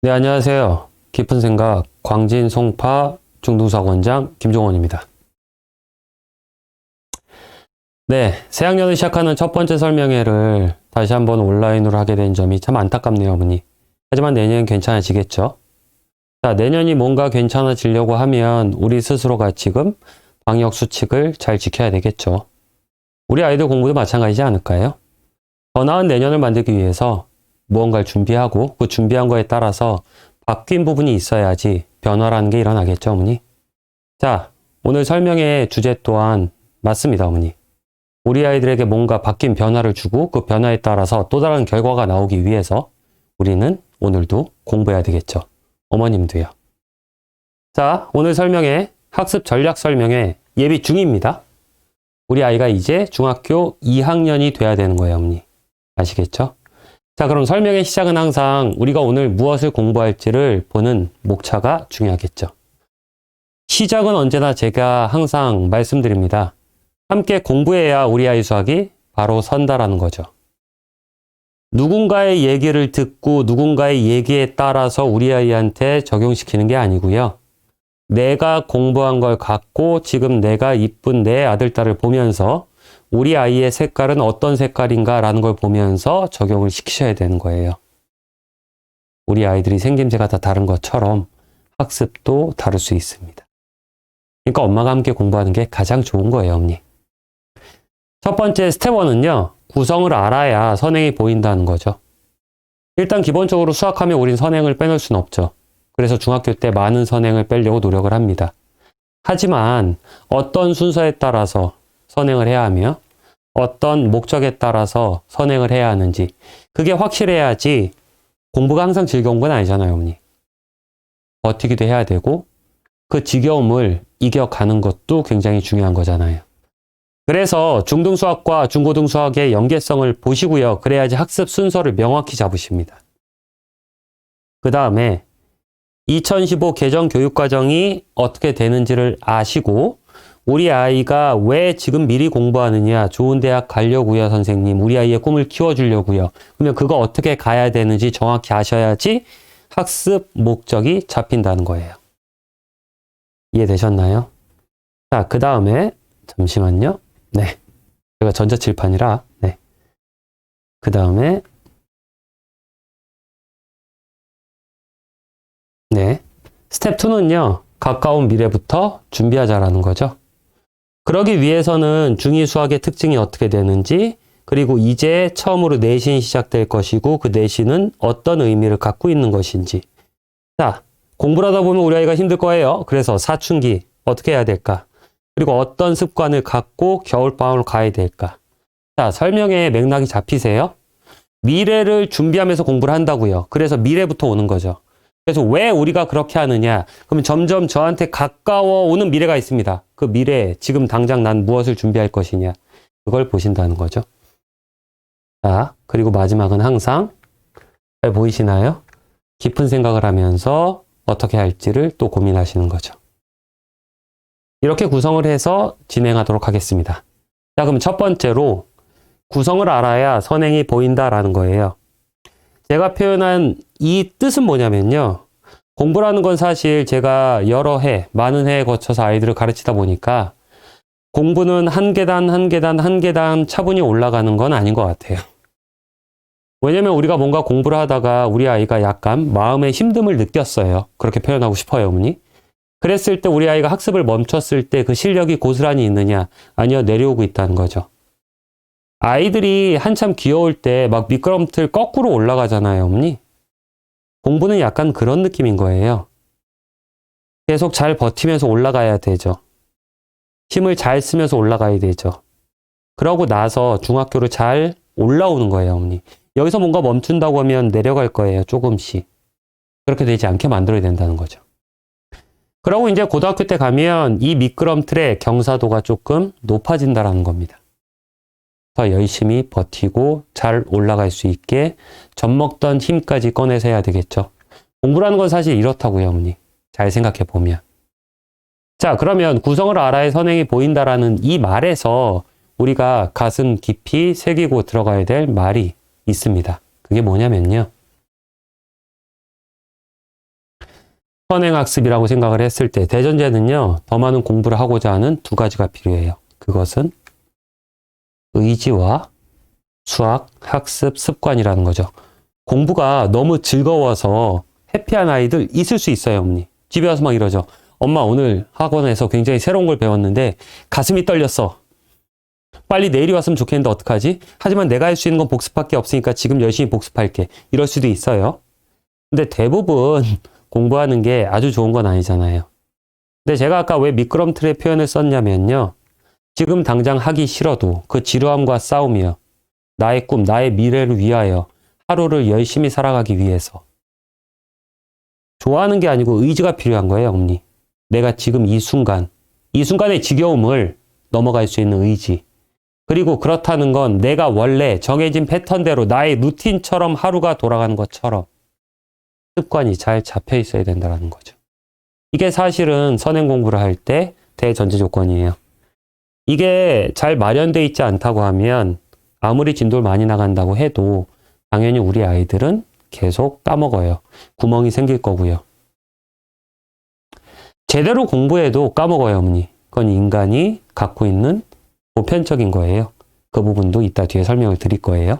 네, 안녕하세요. 깊은 생각 광진 송파 중등수학 원장 김종원입니다. 네, 새학년을 시작하는 첫 번째 설명회를 다시 한번 온라인으로 하게 된 점이 참 안타깝네요, 어머니. 하지만 내년은 괜찮아지겠죠? 자, 내년이 뭔가 괜찮아지려고 하면 우리 스스로가 지금 방역 수칙을 잘 지켜야 되겠죠. 우리 아이들 공부도 마찬가지지 않을까요? 더 나은 내년을 만들기 위해서 무언가를 준비하고 그 준비한 거에 따라서 바뀐 부분이 있어야지 변화라는 게 일어나겠죠, 어머니? 자, 오늘 설명의 주제 또한 맞습니다, 어머니. 우리 아이들에게 뭔가 바뀐 변화를 주고 그 변화에 따라서 또 다른 결과가 나오기 위해서 우리는 오늘도 공부해야 되겠죠. 어머님도요. 자, 오늘 설명의 학습 전략 설명회 예비 중입니다. 우리 아이가 이제 중학교 2학년이 돼야 되는 거예요, 어머니. 아시겠죠? 자, 그럼 설명의 시작은 항상 우리가 오늘 무엇을 공부할지를 보는 목차가 중요하겠죠. 시작은 언제나 제가 항상 말씀드립니다. 함께 공부해야 우리 아이 수학이 바로 선다라는 거죠. 누군가의 얘기를 듣고 누군가의 얘기에 따라서 우리 아이한테 적용시키는 게 아니고요. 내가 공부한 걸 갖고 지금 내가 이쁜 내 아들, 딸을 보면서 우리 아이의 색깔은 어떤 색깔인가 라는 걸 보면서 적용을 시키셔야 되는 거예요. 우리 아이들이 생김새가 다 다른 것처럼 학습도 다를 수 있습니다. 그러니까 엄마가 함께 공부하는 게 가장 좋은 거예요, 어머니. 첫 번째 스텝 1은요. 구성을 알아야 선행이 보인다는 거죠. 일단 기본적으로 수학하면 우린 선행을 빼놓을 수는 없죠. 그래서 중학교 때 많은 선행을 빼려고 노력을 합니다. 하지만 어떤 순서에 따라서 선행을 해야 하며 어떤 목적에 따라서 선행을 해야 하는지 그게 확실해야지 공부가 항상 즐거운 건 아니잖아요, 어머니. 버티기도 해야 되고 그 지겨움을 이겨가는 것도 굉장히 중요한 거잖아요. 그래서 중등수학과 중고등수학의 연계성을 보시고요. 그래야지 학습 순서를 명확히 잡으십니다. 그 다음에 2015 개정 교육과정이 어떻게 되는지를 아시고 우리 아이가 왜 지금 미리 공부하느냐, 좋은 대학 가려고요, 선생님. 우리 아이의 꿈을 키워주려고요. 그러면 그거 어떻게 가야 되는지 정확히 아셔야지 학습 목적이 잡힌다는 거예요. 이해되셨나요? 자, 그 다음에 잠시만요. 네, 제가 전자칠판이라 네. 그 다음에 네, 스텝 2는요. 가까운 미래부터 준비하자라는 거죠. 그러기 위해서는 중2 수학의 특징이 어떻게 되는지 그리고 이제 처음으로 내신이 시작될 것이고 그 내신은 어떤 의미를 갖고 있는 것인지 자, 공부를 하다 보면 우리 아이가 힘들 거예요. 그래서 사춘기 어떻게 해야 될까? 그리고 어떤 습관을 갖고 겨울방학을 가야 될까? 자, 설명의 맥락이 잡히세요? 미래를 준비하면서 공부를 한다고요. 그래서 미래부터 오는 거죠. 그래서 왜 우리가 그렇게 하느냐? 그러면 점점 저한테 가까워 오는 미래가 있습니다. 그 미래에 지금 당장 난 무엇을 준비할 것이냐? 그걸 보신다는 거죠. 자, 그리고 마지막은 항상 잘 보이시나요? 깊은 생각을 하면서 어떻게 할지를 또 고민하시는 거죠. 이렇게 구성을 해서 진행하도록 하겠습니다. 자, 그럼 첫 번째로 구성을 알아야 선행이 보인다라는 거예요. 제가 표현한 이 뜻은 뭐냐면요. 공부라는 건 사실 제가 여러 해, 많은 해에 거쳐서 아이들을 가르치다 보니까 공부는 한 계단, 한 계단, 한 계단 차분히 올라가는 건 아닌 것 같아요. 왜냐면 우리가 뭔가 공부를 하다가 우리 아이가 약간 마음의 힘듦을 느꼈어요. 그렇게 표현하고 싶어요, 어머니. 그랬을 때 우리 아이가 학습을 멈췄을 때 그 실력이 고스란히 있느냐? 아니요, 내려오고 있다는 거죠. 아이들이 한참 귀여울 때 막 미끄럼틀 거꾸로 올라가잖아요, 어머니. 공부는 약간 그런 느낌인 거예요. 계속 잘 버티면서 올라가야 되죠. 힘을 잘 쓰면서 올라가야 되죠. 그러고 나서 중학교로 잘 올라오는 거예요, 어머니. 여기서 뭔가 멈춘다고 하면 내려갈 거예요, 조금씩. 그렇게 되지 않게 만들어야 된다는 거죠. 그러고 이제 고등학교 때 가면 이 미끄럼틀의 경사도가 조금 높아진다는 겁니다. 더 열심히 버티고 잘 올라갈 수 있게 젖먹던 힘까지 꺼내서 해야 되겠죠. 공부라는 건 사실 이렇다고요, 어머니. 잘 생각해 보면. 자, 그러면 구성을 알아야 선행이 보인다라는 이 말에서 우리가 가슴 깊이 새기고 들어가야 될 말이 있습니다. 그게 뭐냐면요. 선행학습이라고 생각을 했을 때 대전제는요, 더 많은 공부를 하고자 하는 두 가지가 필요해요. 그것은 의지와 수학, 학습, 습관이라는 거죠. 공부가 너무 즐거워서 해피한 아이들 있을 수 있어요, 어머니. 집에 와서 막 이러죠. 엄마, 오늘 학원에서 굉장히 새로운 걸 배웠는데 가슴이 떨렸어. 빨리 내일이 왔으면 좋겠는데 어떡하지? 하지만 내가 할 수 있는 건 복습밖에 없으니까 지금 열심히 복습할게. 이럴 수도 있어요. 근데 대부분 공부하는 게 아주 좋은 건 아니잖아요. 근데 제가 아까 왜 미끄럼틀의 표현을 썼냐면요. 지금 당장 하기 싫어도 그 지루함과 싸우며 나의 꿈, 나의 미래를 위하여 하루를 열심히 살아가기 위해서 좋아하는 게 아니고 의지가 필요한 거예요, 어머니. 내가 지금 이 순간의 지겨움을 넘어갈 수 있는 의지. 그리고 그렇다는 건 내가 원래 정해진 패턴대로 나의 루틴처럼 하루가 돌아가는 것처럼 습관이 잘 잡혀 있어야 된다는 거죠. 이게 사실은 선행 공부를 할 때 대전제 조건이에요. 이게 잘 마련되어 있지 않다고 하면 아무리 진도를 많이 나간다고 해도 당연히 우리 아이들은 계속 까먹어요. 구멍이 생길 거고요. 제대로 공부해도 까먹어요, 어머니. 그건 인간이 갖고 있는 보편적인 거예요. 그 부분도 이따 뒤에 설명을 드릴 거예요.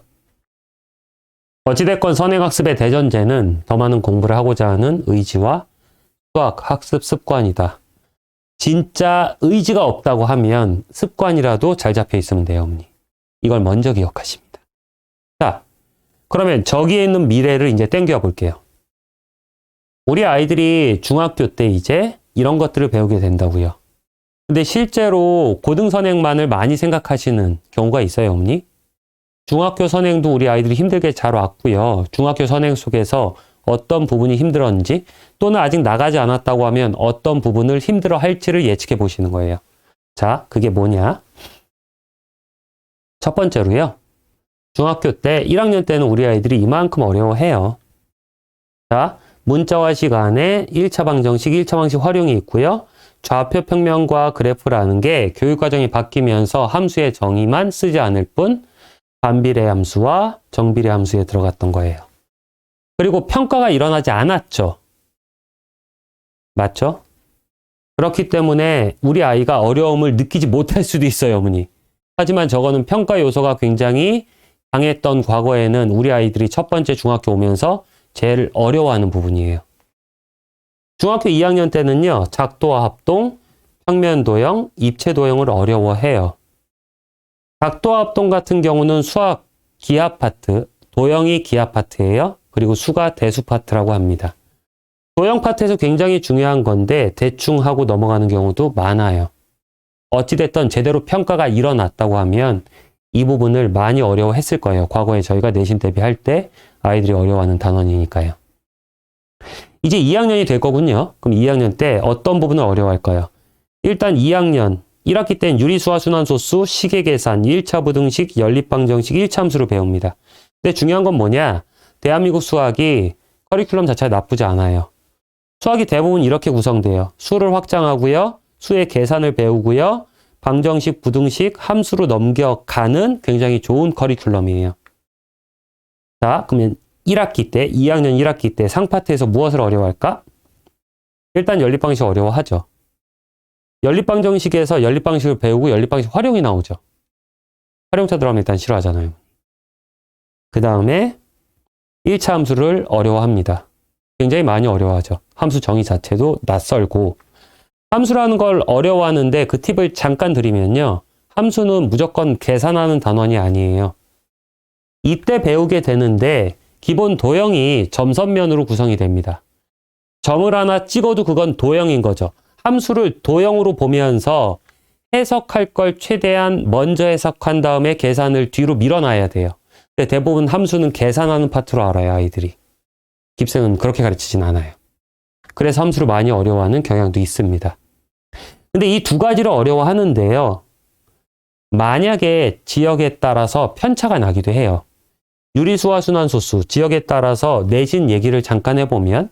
어찌됐건 선행학습의 대전제는 더 많은 공부를 하고자 하는 의지와 수학, 학습, 습관이다. 진짜 의지가 없다고 하면 습관이라도 잘 잡혀 있으면 돼요, 어머니. 이걸 먼저 기억하십니다. 자, 그러면 저기에 있는 미래를 이제 땡겨 볼게요. 우리 아이들이 중학교 때 이제 이런 것들을 배우게 된다고요. 근데 실제로 고등선행만을 많이 생각하시는 경우가 있어요, 어머니. 중학교 선행도 우리 아이들이 힘들게 잘 왔고요. 중학교 선행 속에서 어떤 부분이 힘들었는지 또는 아직 나가지 않았다고 하면 어떤 부분을 힘들어 할지를 예측해 보시는 거예요. 자, 그게 뭐냐? 첫 번째로요. 중학교 때 1학년 때는 우리 아이들이 이만큼 어려워해요. 자, 문자와 시간에 1차 방정식, 1차 방식 활용이 있고요. 좌표 평면과 그래프라는 게 교육과정이 바뀌면서 함수의 정의만 쓰지 않을 뿐 반비례 함수와 정비례 함수에 들어갔던 거예요. 그리고 평가가 일어나지 않았죠. 맞죠? 그렇기 때문에 우리 아이가 어려움을 느끼지 못할 수도 있어요, 어머니. 하지만 저거는 평가 요소가 굉장히 강했던 과거에는 우리 아이들이 첫 번째 중학교 오면서 제일 어려워하는 부분이에요. 중학교 2학년 때는요, 작도와 합동, 평면 도형, 입체 도형을 어려워해요. 작도와 합동 같은 경우는 수학 기하 파트, 도형이 기하 파트예요. 그리고 수가 대수 파트라고 합니다. 도형 파트에서 굉장히 중요한 건데 대충 하고 넘어가는 경우도 많아요. 어찌됐든 제대로 평가가 일어났다고 하면 이 부분을 많이 어려워했을 거예요. 과거에 저희가 내신 대비할 때 아이들이 어려워하는 단원이니까요. 이제 2학년이 될 거군요. 그럼 2학년 때 어떤 부분을 어려워할까요? 일단 2학년 1학기 땐 유리수와 순환소수, 시계계산, 1차 부등식, 연립방정식, 1차 함수를 배웁니다. 근데 중요한 건 뭐냐? 대한민국 수학이 커리큘럼 자체가 나쁘지 않아요. 수학이 대부분 이렇게 구성돼요. 수를 확장하고요. 수의 계산을 배우고요. 방정식, 부등식, 함수로 넘겨가는 굉장히 좋은 커리큘럼이에요. 자, 그러면 1학기 때, 2학년 1학기 때 상파트에서 무엇을 어려워할까? 일단 연립방식 어려워하죠. 연립방정식에서 연립방식을 배우고 연립방식 활용이 나오죠. 활용차 들어가면 일단 싫어하잖아요. 그 다음에 1차 함수를 어려워합니다. 굉장히 많이 어려워하죠. 함수 정의 자체도 낯설고 함수라는 걸 어려워하는데 그 팁을 잠깐 드리면요. 함수는 무조건 계산하는 단원이 아니에요. 이때 배우게 되는데 기본 도형이 점선면으로 구성이 됩니다. 점을 하나 찍어도 그건 도형인 거죠. 함수를 도형으로 보면서 해석할 걸 최대한 먼저 해석한 다음에 계산을 뒤로 밀어놔야 돼요. 근데 대부분 함수는 계산하는 파트로 알아요, 아이들이. 깁생은 그렇게 가르치진 않아요. 그래서 함수를 많이 어려워하는 경향도 있습니다. 근데 이 두 가지를 어려워하는데요. 만약에 지역에 따라서 편차가 나기도 해요. 유리수와 순환소수, 지역에 따라서 내신 얘기를 잠깐 해보면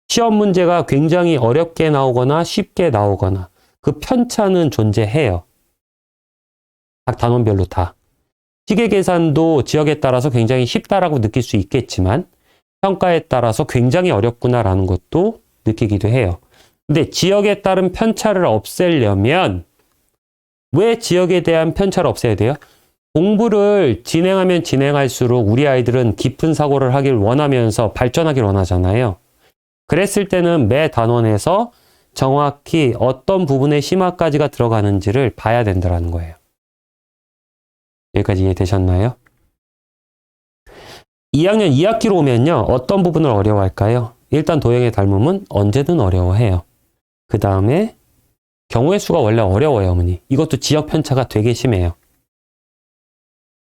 시험 문제가 굉장히 어렵게 나오거나 쉽게 나오거나 그 편차는 존재해요. 각 단원별로 다. 시계 계산도 지역에 따라서 굉장히 쉽다라고 느낄 수 있겠지만 평가에 따라서 굉장히 어렵구나라는 것도 느끼기도 해요. 근데 지역에 따른 편차를 없애려면 왜 지역에 대한 편차를 없애야 돼요? 공부를 진행하면 진행할수록 우리 아이들은 깊은 사고를 하길 원하면서 발전하길 원하잖아요. 그랬을 때는 매 단원에서 정확히 어떤 부분에 심화까지가 들어가는지를 봐야 된다는 거예요. 여기까지 이해되셨나요? 2학년 2학기로 오면요. 어떤 부분을 어려워할까요? 일단 도형의 닮음은 언제든 어려워해요. 그 다음에 경우의 수가 원래 어려워요, 어머니. 이것도 지역 편차가 되게 심해요.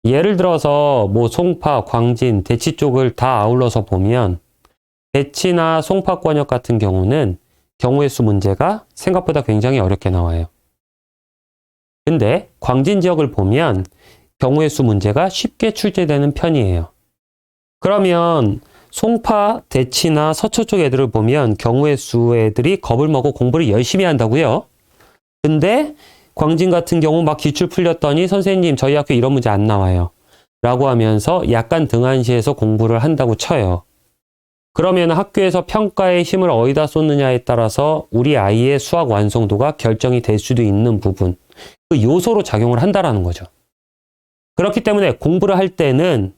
예를 들어서 뭐 송파, 광진, 대치 쪽을 다 아울러서 보면 대치나 송파권역 같은 경우는 경우의 수 문제가 생각보다 굉장히 어렵게 나와요. 근데 광진 지역을 보면 경우의 수 문제가 쉽게 출제되는 편이에요. 그러면 송파, 대치나 서초 쪽 애들을 보면 경우의 수 애들이 겁을 먹고 공부를 열심히 한다고요. 근데 광진 같은 경우 막 기출 풀렸더니 선생님 저희 학교 이런 문제 안 나와요. 라고 하면서 약간 등한시해서 공부를 한다고 쳐요. 그러면 학교에서 평가의 힘을 어디다 쏟느냐에 따라서 우리 아이의 수학 완성도가 결정이 될 수도 있는 부분. 그 요소로 작용을 한다라는 거죠. 그렇기 때문에 공부를 할 때는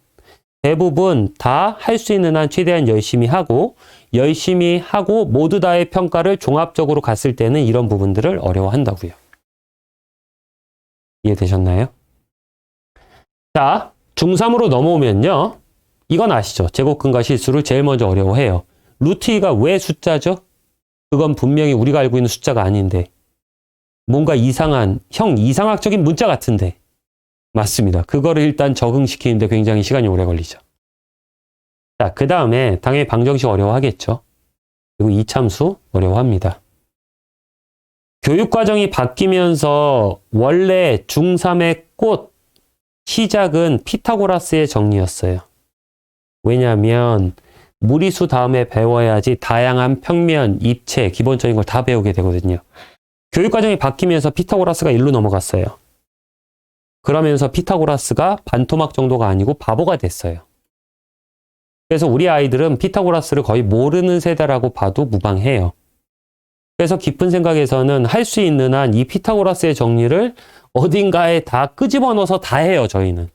대부분 다 할 수 있는 한 최대한 열심히 하고 모두 다의 평가를 종합적으로 갔을 때는 이런 부분들을 어려워한다고요. 이해되셨나요? 자, 중3으로 넘어오면요. 이건 아시죠? 제곱근과 실수를 제일 먼저 어려워해요. 루트 2가 왜 숫자죠? 그건 분명히 우리가 알고 있는 숫자가 아닌데 뭔가 이상한, 이상학적인 문자 같은데 맞습니다. 그거를 일단 적응시키는데 굉장히 시간이 오래 걸리죠. 자, 그 다음에 당연히 방정식 어려워하겠죠. 그리고 이참수 어려워합니다. 교육과정이 바뀌면서 원래 중3의 꽃 시작은 피타고라스의 정리였어요. 왜냐하면 무리수 다음에 배워야지 다양한 평면, 입체, 기본적인 걸 다 배우게 되거든요. 교육과정이 바뀌면서 피타고라스가 일로 넘어갔어요. 그러면서 피타고라스가 반토막 정도가 아니고 바보가 됐어요. 그래서 우리 아이들은 피타고라스를 거의 모르는 세대라고 봐도 무방해요. 그래서 깊은 생각에서는 할 수 있는 한 이 피타고라스의 정리를 어딘가에 다 끄집어 넣어서 다 해요, 저희는.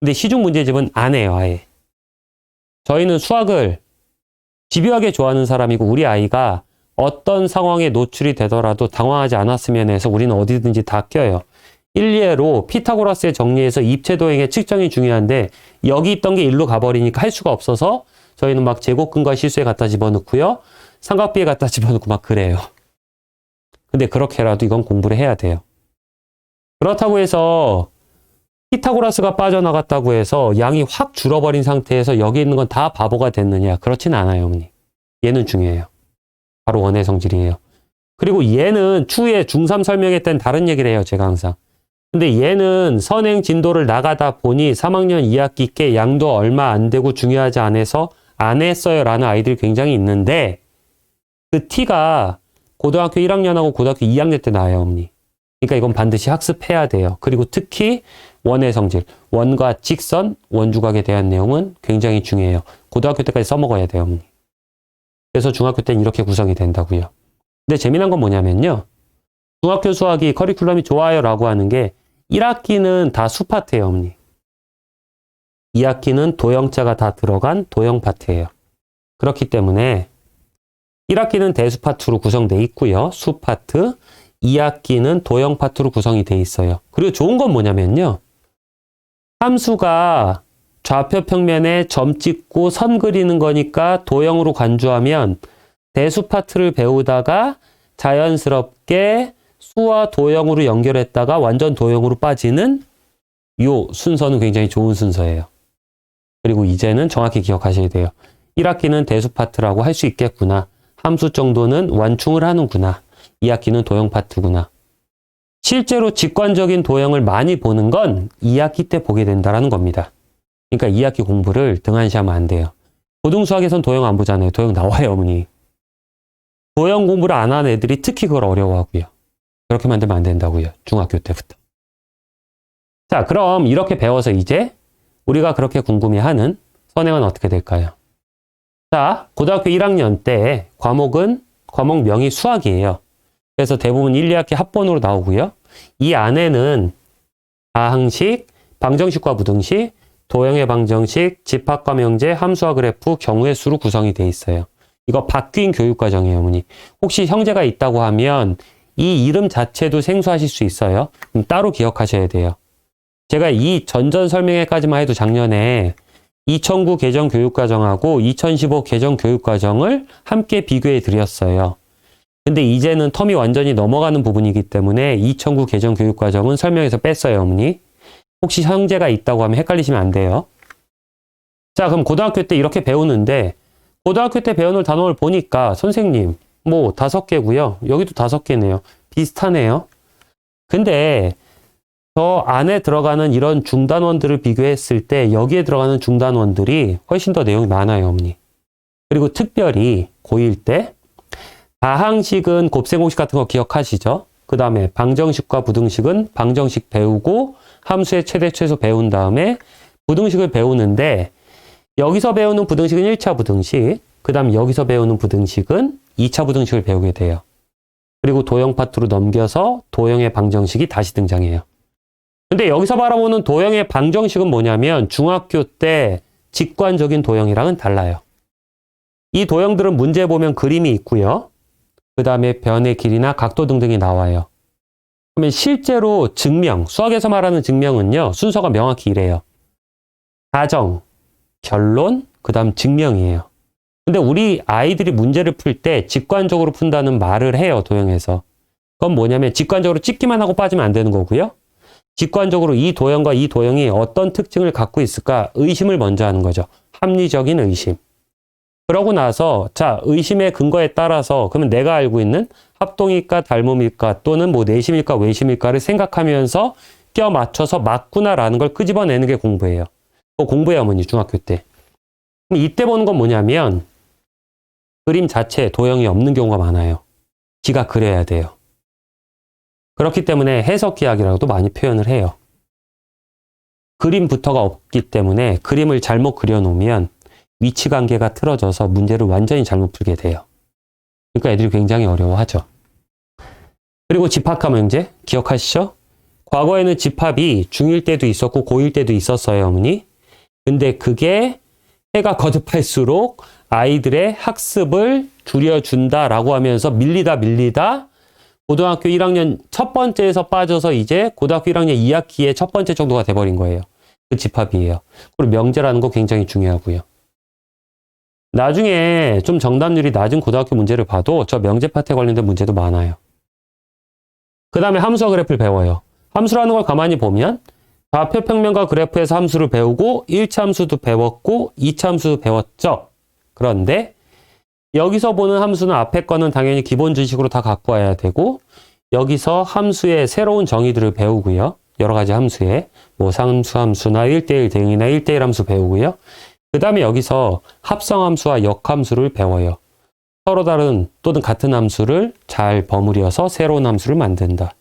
근데 시중 문제집은 안 해요, 아예. 저희는 수학을 집요하게 좋아하는 사람이고 우리 아이가 어떤 상황에 노출이 되더라도 당황하지 않았으면 해서 우리는 어디든지 다 껴요. 일례로 피타고라스의 정리에서 입체도형의 측정이 중요한데 여기 있던 게 일로 가버리니까 할 수가 없어서 저희는 막 제곱근과 실수에 갖다 집어넣고요. 삼각비에 갖다 집어넣고 막 그래요. 근데 그렇게라도 이건 공부를 해야 돼요. 그렇다고 해서 피타고라스가 빠져나갔다고 해서 양이 확 줄어버린 상태에서 여기 있는 건 다 바보가 됐느냐? 그렇진 않아요, 어머니. 얘는 중요해요. 바로 원의 성질이에요. 그리고 얘는 추후에 중3 설명회 때는 다른 얘기를 해요, 제가 항상. 근데 얘는 선행 진도를 나가다 보니 3학년 2학기 께 양도 얼마 안 되고 중요하지 않아서 안 했어요 라는 아이들이 굉장히 있는데 그 T가 고등학교 1학년하고 고등학교 2학년 때 나와요, 어머니. 그러니까 이건 반드시 학습해야 돼요. 그리고 특히 원의 성질, 원과 직선, 원주각에 대한 내용은 굉장히 중요해요. 고등학교 때까지 써먹어야 돼요, 어머니. 그래서 중학교 때는 이렇게 구성이 된다고요. 근데 재미난 건 뭐냐면요. 중학교 수학이 커리큘럼이 좋아요 라고 하는 게 1학기는 다 수 파트예요, 어머니. 2학기는 도형자가 다 들어간 도형 파트예요. 그렇기 때문에 1학기는 대수 파트로 구성되어 있고요. 수 파트. 2학기는 도형 파트로 구성이 되어 있어요. 그리고 좋은 건 뭐냐면요. 함수가 좌표 평면에 점 찍고 선 그리는 거니까 도형으로 간주하면 대수 파트를 배우다가 자연스럽게 수와 도형으로 연결했다가 완전 도형으로 빠지는 요 순서는 굉장히 좋은 순서예요. 그리고 이제는 정확히 기억하셔야 돼요. 1학기는 대수 파트라고 할 수 있겠구나. 함수 정도는 완충을 하는구나. 2학기는 도형 파트구나. 실제로 직관적인 도형을 많이 보는 건 2학기 때 보게 된다는 겁니다. 그러니까 2학기 공부를 등한시하면 안 돼요. 고등수학에선 도형 안 보잖아요. 도형 나와요, 어머니. 도형 공부를 안 하는 애들이 특히 그걸 어려워하고요. 그렇게 만들면 안 된다고요. 중학교 때부터. 자, 그럼 이렇게 배워서 이제 우리가 그렇게 궁금해하는 선행은 어떻게 될까요? 자, 고등학교 1학년 때 과목은 과목명이 수학이에요. 그래서 대부분 1, 2학기 합본으로 나오고요. 이 안에는 다항식, 방정식과 부등식, 도형의 방정식, 집합과 명제, 함수와 그래프, 경우의 수로 구성이 돼 있어요. 이거 바뀐 교육과정이에요, 어머니. 혹시 형제가 있다고 하면 이 이름 자체도 생소하실 수 있어요. 따로 기억하셔야 돼요. 제가 이 전전 설명회까지만 해도 작년에 2009 개정 교육과정하고 2015 개정 교육과정을 함께 비교해 드렸어요. 근데 이제는 텀이 완전히 넘어가는 부분이기 때문에 2009 개정 교육과정은 설명에서 뺐어요, 어머니. 혹시 형제가 있다고 하면 헷갈리시면 안 돼요. 자, 그럼 고등학교 때 이렇게 배우는데 고등학교 때 배우는 단원을 보니까 선생님 뭐 5개고요. 여기도 5개네요. 비슷하네요. 근데 저 안에 들어가는 이런 중단원들을 비교했을 때 여기에 들어가는 중단원들이 훨씬 더 내용이 많아요, 어머니. 그리고 특별히 고1 때 다항식은 곱셈공식 같은 거 기억하시죠? 그 다음에 방정식과 부등식은 방정식 배우고 함수의 최대 최소 배운 다음에 부등식을 배우는데 여기서 배우는 부등식은 1차 부등식, 그 다음 여기서 배우는 부등식은 2차 부등식을 배우게 돼요. 그리고 도형 파트로 넘겨서 도형의 방정식이 다시 등장해요. 근데 여기서 바라보는 도형의 방정식은 뭐냐면 중학교 때 직관적인 도형이랑은 달라요. 이 도형들은 문제에 보면 그림이 있고요. 그 다음에 변의 길이나 각도 등등이 나와요. 그러면 실제로 증명, 수학에서 말하는 증명은요. 순서가 명확히 이래요. 가정, 결론, 그 다음 증명이에요. 근데 우리 아이들이 문제를 풀 때 직관적으로 푼다는 말을 해요. 도형에서. 그건 뭐냐면 직관적으로 찍기만 하고 빠지면 안 되는 거고요. 직관적으로 이 도형과 이 도형이 어떤 특징을 갖고 있을까 의심을 먼저 하는 거죠. 합리적인 의심. 그러고 나서 자 의심의 근거에 따라서 그러면 내가 알고 있는 합동일까 닮음일까 또는 뭐 내심일까 외심일까를 생각하면서 껴 맞춰서 맞구나라는 걸 끄집어내는 게 공부예요. 공부해요, 어머니 중학교 때. 그럼 이때 보는 건 뭐냐면 그림 자체에 도형이 없는 경우가 많아요. 지가 그려야 돼요. 그렇기 때문에 해석기하기라고도 많이 표현을 해요. 그림부터가 없기 때문에 그림을 잘못 그려놓으면 위치관계가 틀어져서 문제를 완전히 잘못 풀게 돼요. 그러니까 애들이 굉장히 어려워하죠. 그리고 집합과 명제 기억하시죠? 과거에는 집합이 중1 때도 있었고 고1 때도 있었어요, 어머니. 근데 그게 해가 거듭할수록 아이들의 학습을 줄여준다라고 하면서 밀리다 고등학교 1학년 첫 번째에서 빠져서 이제 고등학교 1학년 2학기에 첫 번째 정도가 돼버린 거예요. 그 집합이에요. 그리고 명제라는 거 굉장히 중요하고요. 나중에 좀 정답률이 낮은 고등학교 문제를 봐도 저 명제 파트에 관련된 문제도 많아요. 그 다음에 함수와 그래프를 배워요. 함수라는 걸 가만히 보면 좌표 평면과 그래프에서 함수를 배우고 1차 함수도 배웠고 2차 함수도 배웠죠. 그런데 여기서 보는 함수는 앞에 거는 당연히 기본 지식으로 다 갖고 와야 되고 여기서 함수의 새로운 정의들을 배우고요. 여러 가지 함수에 뭐 상수함수나 1대1 대응이나 1대1 함수 배우고요. 그 다음에 여기서 합성함수와 역함수를 배워요. 서로 다른 또는 같은 함수를 잘 버무려서 새로운 함수를 만든다.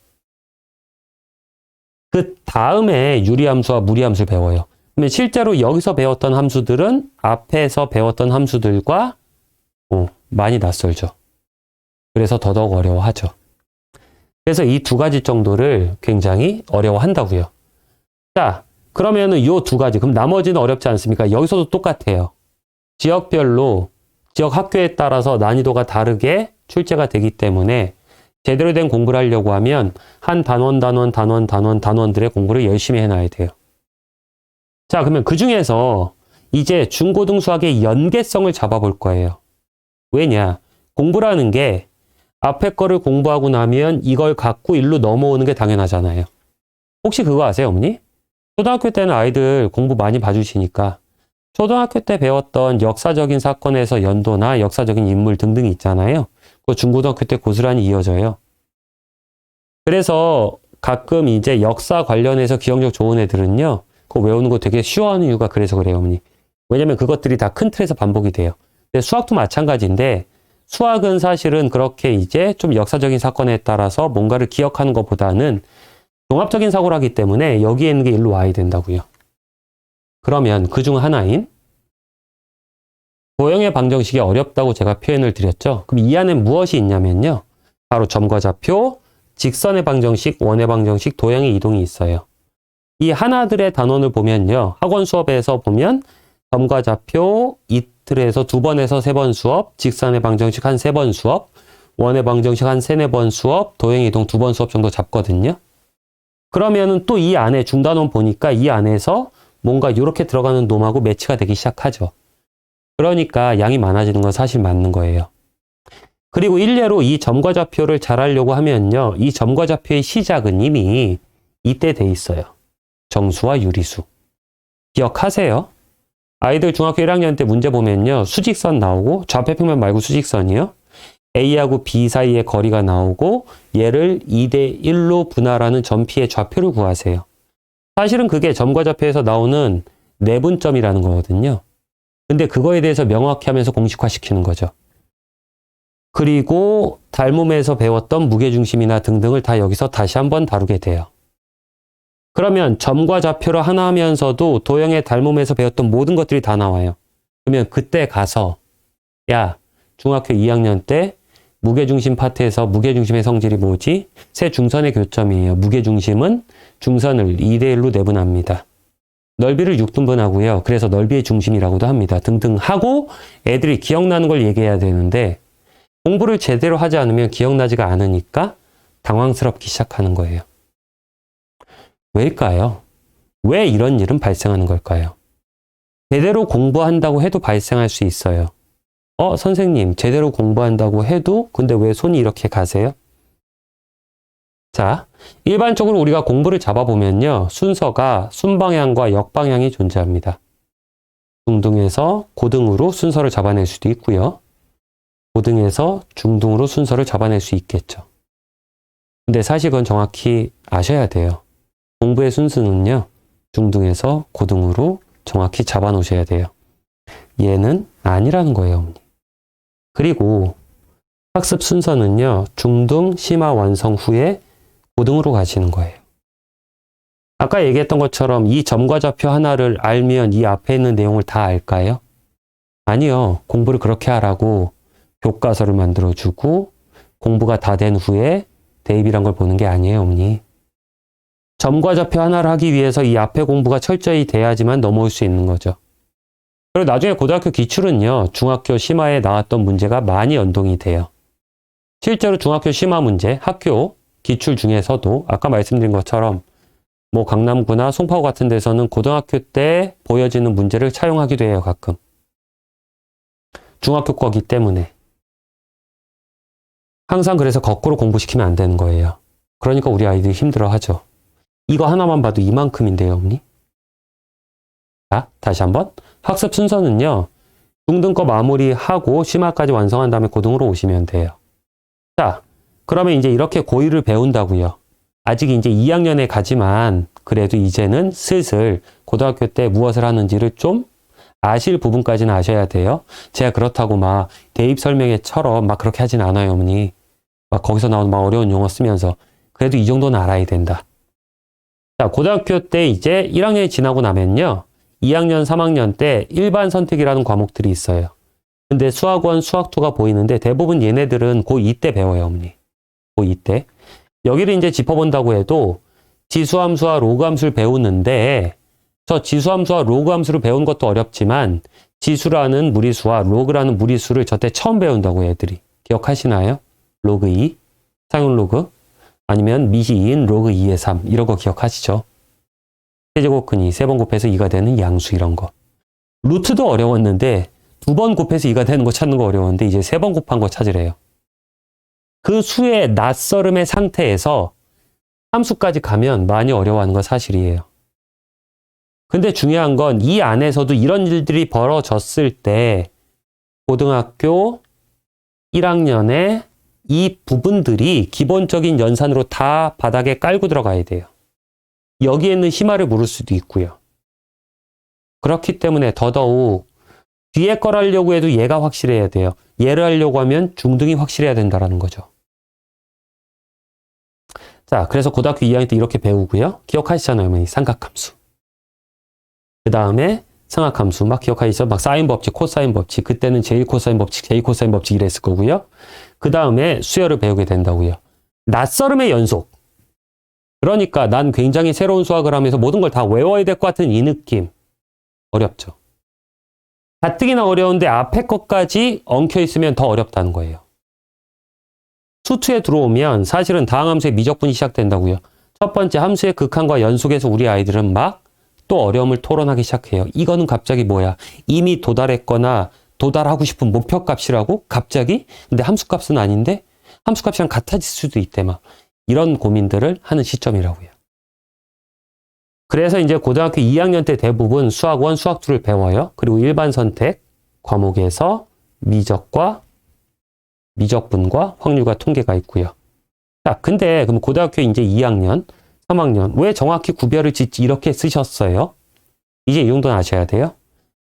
그 다음에 유리함수와 무리함수를 배워요. 그러면 실제로 여기서 배웠던 함수들은 앞에서 배웠던 함수들과 많이 낯설죠. 그래서 더더욱 어려워하죠. 그래서 이 두 가지 정도를 굉장히 어려워한다고요. 자, 그러면은 이 두 가지, 그럼 나머지는 어렵지 않습니까? 여기서도 똑같아요. 지역별로, 지역 학교에 따라서 난이도가 다르게 출제가 되기 때문에 제대로 된 공부를 하려고 하면 한 단원들의 공부를 열심히 해놔야 돼요. 자, 그러면 그 중에서 이제 중고등 수학의 연계성을 잡아볼 거예요. 왜냐? 공부라는 게 앞에 거를 공부하고 나면 이걸 갖고 일로 넘어오는 게 당연하잖아요. 혹시 그거 아세요, 어머니? 초등학교 때는 아이들 공부 많이 봐주시니까 초등학교 때 배웠던 역사적인 사건에서 연도나 역사적인 인물 등등이 있잖아요. 그거 중고등학교 때 고스란히 이어져요. 그래서 가끔 이제 역사 관련해서 기억력 좋은 애들은요. 그거 외우는 거 되게 쉬워하는 이유가 그래서 그래요, 어머니. 왜냐면 그것들이 다 큰 틀에서 반복이 돼요. 근데 수학도 마찬가지인데 수학은 사실은 그렇게 이제 좀 역사적인 사건에 따라서 뭔가를 기억하는 것보다는 종합적인 사고를 하기 때문에 여기에 있는 게 일로 와야 된다고요. 그러면 그중 하나인 도형의 방정식이 어렵다고 제가 표현을 드렸죠. 그럼 이 안에 무엇이 있냐면요. 바로 점과 좌표, 직선의 방정식, 원의 방정식, 도형의 이동이 있어요. 이 하나들의 단원을 보면요. 학원 수업에서 보면 점과 좌표 이틀에서 2번에서 3번 수업, 직선의 방정식 한 3번 수업, 원의 방정식 한 3, 4번 수업, 도형의 이동 2번 수업 정도 잡거든요. 그러면은 또 이 안에 중단원 보니까 이 안에서 뭔가 이렇게 들어가는 놈하고 매치가 되기 시작하죠. 그러니까 양이 많아지는 건 사실 맞는 거예요. 그리고 일례로 이 점과 좌표를 잘 하려고 하면요. 이 점과 좌표의 시작은 이미 이때 돼 있어요. 정수와 유리수. 기억하세요. 아이들 중학교 1학년 때 문제 보면요. 수직선 나오고 좌표평면 말고 수직선이요. A하고 B 사이의 거리가 나오고 얘를 2대 1로 분할하는 점 P의 좌표를 구하세요. 사실은 그게 점과 좌표에서 나오는 내분점이라는 거거든요. 근데 그거에 대해서 명확히 하면서 공식화시키는 거죠. 그리고 닮음에서 배웠던 무게중심이나 등등을 다 여기서 다시 한번 다루게 돼요. 그러면 점과 좌표를 하나 하면서도 도형의 닮음에서 배웠던 모든 것들이 다 나와요. 그러면 그때 가서 야, 중학교 2학년 때 무게중심 파트에서 무게중심의 성질이 뭐지? 세 중선의 교점이에요. 무게중심은 중선을 2대1로 내분합니다. 넓이를 6등분하고요. 그래서 넓이의 중심이라고도 합니다. 등등 하고 애들이 기억나는 걸 얘기해야 되는데 공부를 제대로 하지 않으면 기억나지가 않으니까 당황스럽기 시작하는 거예요. 왜일까요? 왜 이런 일은 발생하는 걸까요? 제대로 공부한다고 해도 발생할 수 있어요. 선생님, 제대로 공부한다고 해도 근데 왜 손이 이렇게 가세요? 자, 일반적으로 우리가 공부를 잡아보면요. 순서가 순방향과 역방향이 존재합니다. 중등에서 고등으로 순서를 잡아낼 수도 있고요. 고등에서 중등으로 순서를 잡아낼 수 있겠죠. 근데 사실 그건 정확히 아셔야 돼요. 공부의 순서는요. 중등에서 고등으로 정확히 잡아놓으셔야 돼요. 얘는 아니라는 거예요, 어머니. 그리고 학습 순서는요. 중등 심화 완성 후에 고등으로 가시는 거예요. 아까 얘기했던 것처럼 이 점과 좌표 하나를 알면 이 앞에 있는 내용을 다 알까요? 아니요. 공부를 그렇게 하라고 교과서를 만들어주고 공부가 다 된 후에 대입이란 걸 보는 게 아니에요, 어머니. 점과 좌표 하나를 하기 위해서 이 앞에 공부가 철저히 돼야지만 넘어올 수 있는 거죠. 그리고 나중에 고등학교 기출은요. 중학교 심화에 나왔던 문제가 많이 연동이 돼요. 실제로 중학교 심화 문제, 학교 기출 중에서도 아까 말씀드린 것처럼 뭐 강남구나 송파구 같은 데서는 고등학교 때 보여지는 문제를 차용하기도 해요, 가끔. 중학교 거기 때문에. 항상 그래서 거꾸로 공부시키면 안 되는 거예요. 그러니까 우리 아이들이 힘들어하죠. 이거 하나만 봐도 이만큼인데요, 어머니. 자, 다시 한번. 학습 순서는요. 중등 거 마무리하고 심화까지 완성한 다음에 고등으로 오시면 돼요. 자, 그러면 이제 이렇게 고1을 배운다고요. 아직 이제 2학년에 가지만 그래도 이제는 슬슬 고등학교 때 무엇을 하는지를 좀 아실 부분까지는 아셔야 돼요. 제가 그렇다고 막 대입 설명회처럼 막 그렇게 하진 않아요, 어머니. 막 거기서 나오는 막 어려운 용어 쓰면서 그래도 이 정도는 알아야 된다. 자, 고등학교 때 이제 1학년이 지나고 나면요. 2학년, 3학년 때 일반 선택이라는 과목들이 있어요. 근데 수학원, 수학2가 보이는데 대부분 얘네들은 고2 때 배워요, 어머니. 고2 때. 여기를 이제 짚어본다고 해도 지수함수와 로그함수를 배우는데 저 지수함수와 로그함수를 배운 것도 어렵지만 지수라는 무리수와 로그라는 무리수를 저때 처음 배운다고 애들이. 기억하시나요? 로그 2, 상용 로그, 아니면 미시 2인 로그 2의 3 이런 거 기억하시죠? 세제곱근이 3번 곱해서 2가 되는 양수 이런 거. 루트도 어려웠는데 2번 곱해서 2가 되는 거 찾는 거 어려웠는데 이제 3번 곱한 거 찾으래요. 그 수의 낯설음의 상태에서 함수까지 가면 많이 어려워하는 건 사실이에요. 근데 중요한 건 이 안에서도 이런 일들이 벌어졌을 때 고등학교 1학년에 이 부분들이 기본적인 연산으로 다 바닥에 깔고 들어가야 돼요. 여기에는 심화를 물을 수도 있고요. 그렇기 때문에 더더욱 뒤에 걸 하려고 해도 얘가 확실해야 돼요. 얘를 하려고 하면 중등이 확실해야 된다는 거죠. 자, 그래서 고등학교 2학년 때 이렇게 배우고요. 기억하시잖아요, 어머니. 삼각함수. 그 다음에 승합함수 막 기억하시죠? 막 사인 법칙, 코사인 법칙. 그때는 제1 코사인 법칙, 제2 코사인 법칙 이랬을 거고요. 그 다음에 수열을 배우게 된다고요. 낯설음의 연속. 그러니까 난 굉장히 새로운 수학을 하면서 모든 걸 다 외워야 될 것 같은 이 느낌. 어렵죠. 가뜩이나 어려운데 앞에 것까지 엉켜 있으면 더 어렵다는 거예요. 수투에 들어오면 사실은 다항 함수의 미적분이 시작된다고요. 첫 번째 함수의 극한과 연속에서 우리 아이들은 막 또 어려움을 토론하기 시작해요. 이거는 갑자기 뭐야? 이미 도달했거나 도달하고 싶은 목표값이라고? 갑자기? 근데 함수값은 아닌데? 함수값이랑 같아질 수도 있대 막. 이런 고민들을 하는 시점이라고요. 그래서 이제 고등학교 2학년 때 대부분 수학 1, 수학 2를 배워요. 그리고 일반 선택 과목에서 미적과 미적분과 확률과 통계가 있고요. 자, 근데 그럼 고등학교 이제 2학년, 3학년 왜 정확히 구별을 짓지 이렇게 쓰셨어요? 이제 이 정도는 아셔야 돼요.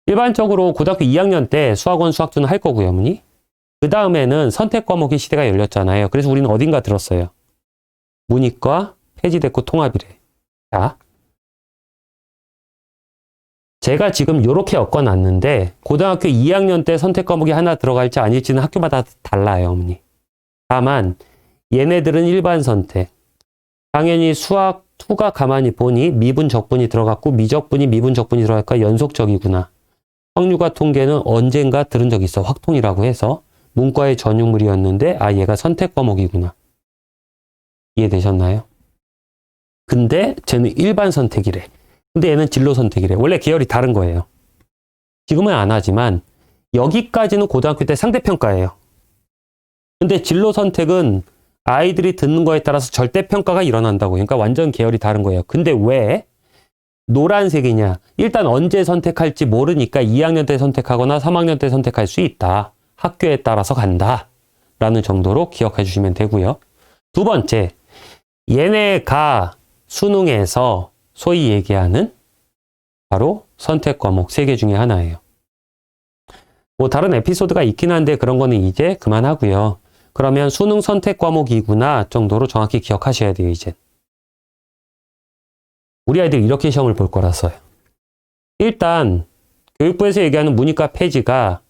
일반적으로 고등학교 2학년 때 수학 1, 수학 2는 할 거고요, 어머니. 그 다음에는 선택 과목의 시대가 열렸잖아요. 그래서 우리는 어딘가 들었어요. 문이과 폐지됐고 통합이래. 자, 제가 지금 이렇게 엮어놨는데 고등학교 2학년 때 선택 과목이 하나 들어갈지 아닐지는 학교마다 달라요, 어머니. 다만 얘네들은 일반 선택. 당연히 수학 2가 가만히 보니 미분 적분이 들어갔고 미적분이 미분 적분이 들어갈까 연속적이구나. 확률과 통계는 언젠가 들은 적 있어. 확통이라고 해서 문과의 전유물이었는데 아 얘가 선택 과목이구나. 이해되셨나요? 근데 쟤는 일반 선택이래. 근데 얘는 진로 선택이래. 원래 계열이 다른 거예요. 지금은 안 하지만 여기까지는 고등학교 때 상대평가예요. 근데 진로 선택은 아이들이 듣는 거에 따라서 절대평가가 일어난다고. 그러니까 완전 계열이 다른 거예요. 근데 왜 노란색이냐? 일단 언제 선택할지 모르니까 2학년 때 선택하거나 3학년 때 선택할 수 있다. 학교에 따라서 간다. 라는 정도로 기억해 주시면 되고요. 두 번째, 얘네가 수능에서 소위 얘기하는 바로 선택 과목 3개 중에 하나예요. 뭐 다른 에피소드가 있긴 한데 그런 거는 이제 그만하고요. 그러면 수능 선택 과목이구나 정도로 정확히 기억하셔야 돼요, 이제. 우리 아이들이 이렇게 시험을 볼 거라서요. 일단 교육부에서 얘기하는 문이과 폐지가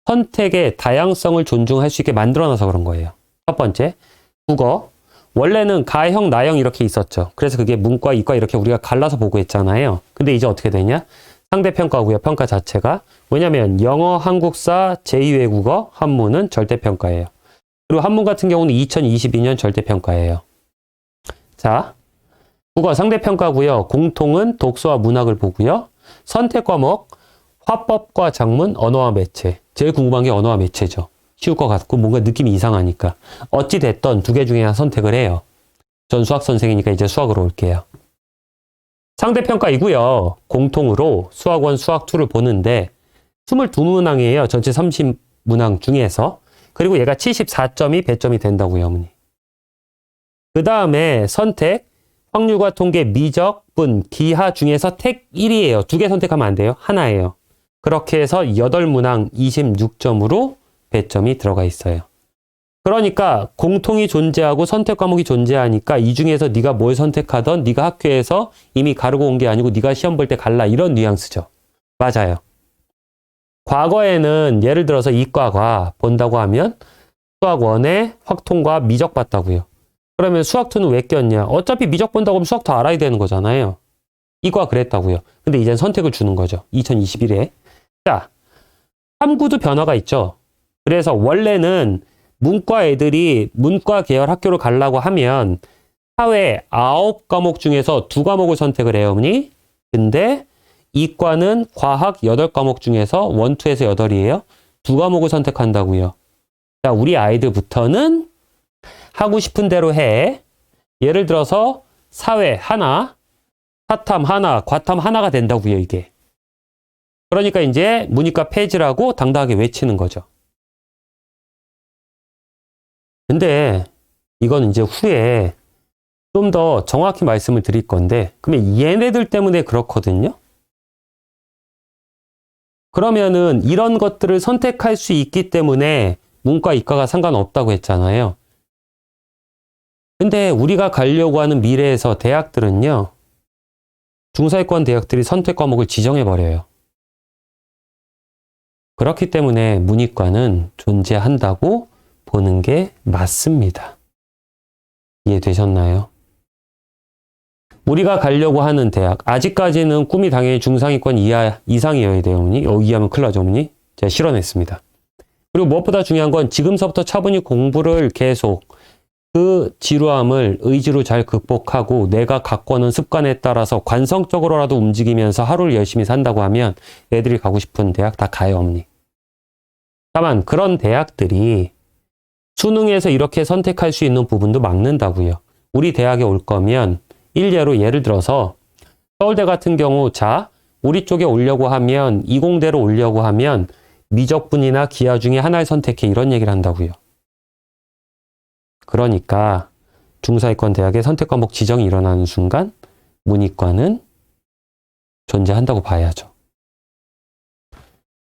선택의 다양성을 존중할 수 있게 만들어놔서 그런 거예요. 첫 번째, 국어. 원래는 가형, 나형 이렇게 있었죠. 그래서 그게 문과, 이과 이렇게 우리가 갈라서 보고 했잖아요. 근데 이제 어떻게 되냐? 상대평가고요, 평가 자체가. 왜냐면 영어, 한국사, 제2외국어, 한문은 절대평가예요. 그리고 한문 같은 경우는 2022년 절대평가예요. 자, 국어 상대평가고요. 공통은 독서와 문학을 보고요. 선택 과목, 화법과 작문, 언어와 매체. 제일 궁금한 게 언어와 매체죠. 쉬울 것 같고 뭔가 느낌이 이상하니까. 어찌 됐던 2개 중에 하나 선택을 해요. 전 수학 선생이니까 이제 수학으로 올게요. 상대평가이고요. 공통으로 수학 1, 수학 2를 보는데 22문항이에요. 전체 30문항 중에서. 그리고 얘가 74점이 배점이 된다고요, 어머니. 그 다음에 선택, 확률과 통계, 미적, 분, 기하 중에서 택 1이에요. 2개 선택하면 안 돼요. 하나예요. 그렇게 해서 8문항 26점으로 배점이 들어가 있어요. 그러니까 공통이 존재하고 선택 과목이 존재하니까 이 중에서 네가 뭘 선택하던 네가 학교에서 이미 가르고 온 게 아니고 네가 시험 볼 때 갈라 이런 뉘앙스죠. 맞아요. 과거에는 예를 들어서 이과과 본다고 하면 수학 1에 확통과 미적 봤다고요. 그러면 수학 2는 왜 꼈냐? 어차피 미적 본다고 하면 수학 더 알아야 되는 거잖아요. 이과 그랬다고요. 근데 이젠 선택을 주는 거죠. 2021에. 자, 탐구도 변화가 있죠. 그래서 원래는 문과 애들이 문과 계열 학교를 가려고 하면 사회 9과목 중에서 2과목을 선택을 해요, 어머니. 근데 이과는 과학 8과목 중에서 1, 2에서 8이에요. 2과목을 선택한다고요. 자, 우리 아이들부터는 하고 싶은 대로 해. 예를 들어서 사회 하나, 사탐 하나, 과탐 하나가 된다고요, 이게. 그러니까 이제 문이과 폐지라고 당당하게 외치는 거죠. 근데 이건 이제 후에 좀 더 정확히 말씀을 드릴 건데, 그러면 얘네들 때문에 그렇거든요. 그러면은 이런 것들을 선택할 수 있기 때문에 문과, 이과가 상관없다고 했잖아요. 근데 우리가 가려고 하는 미래에서 대학들은요, 중사위권 대학들이 선택 과목을 지정해버려요. 그렇기 때문에 문이과는 존재한다고 보는 게 맞습니다. 이해되셨나요? 우리가 가려고 하는 대학, 아직까지는 꿈이 당연히 중상위권 이상이어야 돼요, 어머니. 이하면 큰일 나죠, 어머니. 제가 실현했습니다. 그리고 무엇보다 중요한 건 지금서부터 차분히 공부를 계속 그 지루함을 의지로 잘 극복하고 내가 갖고 오는 습관에 따라서 관성적으로라도 움직이면서 하루를 열심히 산다고 하면 애들이 가고 싶은 대학 다 가요, 어머니. 다만 그런 대학들이 수능에서 이렇게 선택할 수 있는 부분도 막는다고요. 우리 대학에 올 거면 일례로 예를 들어서 서울대 같은 경우 우리 쪽에 오려고 하면 이공대로 오려고 하면 미적분이나 기하 중에 하나를 선택해 이런 얘기를 한다고요. 그러니까 중사위권 대학의 선택 과목 지정이 일어나는 순간 문이과는 존재한다고 봐야죠.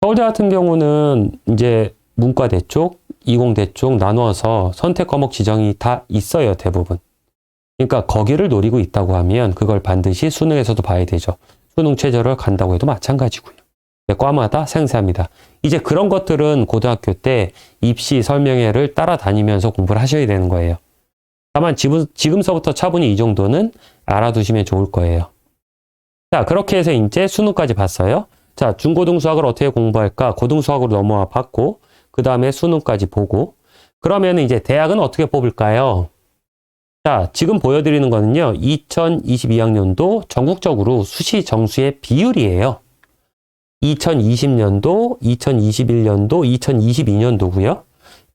서울대 같은 경우는 이제 문과대 쪽, 이공대 쪽 나누어서 선택 과목 지정이 다 있어요, 대부분. 그러니까 거기를 노리고 있다고 하면 그걸 반드시 수능에서도 봐야 되죠. 수능 최저를 간다고 해도 마찬가지고요. 과마다 생생합니다. 이제 그런 것들은 고등학교 때 입시 설명회를 따라다니면서 공부를 하셔야 되는 거예요. 다만 지금서부터 차분히 이 정도는 알아두시면 좋을 거예요. 자, 그렇게 해서 이제 수능까지 봤어요. 자, 중고등 수학을 어떻게 공부할까? 고등 수학으로 넘어와 봤고, 그 다음에 수능까지 보고, 그러면 이제 대학은 어떻게 뽑을까요? 자, 지금 보여드리는 거는요, 2022학년도 전국적으로 수시 정수의 비율이에요. 2020년도, 2021년도, 2022년도고요.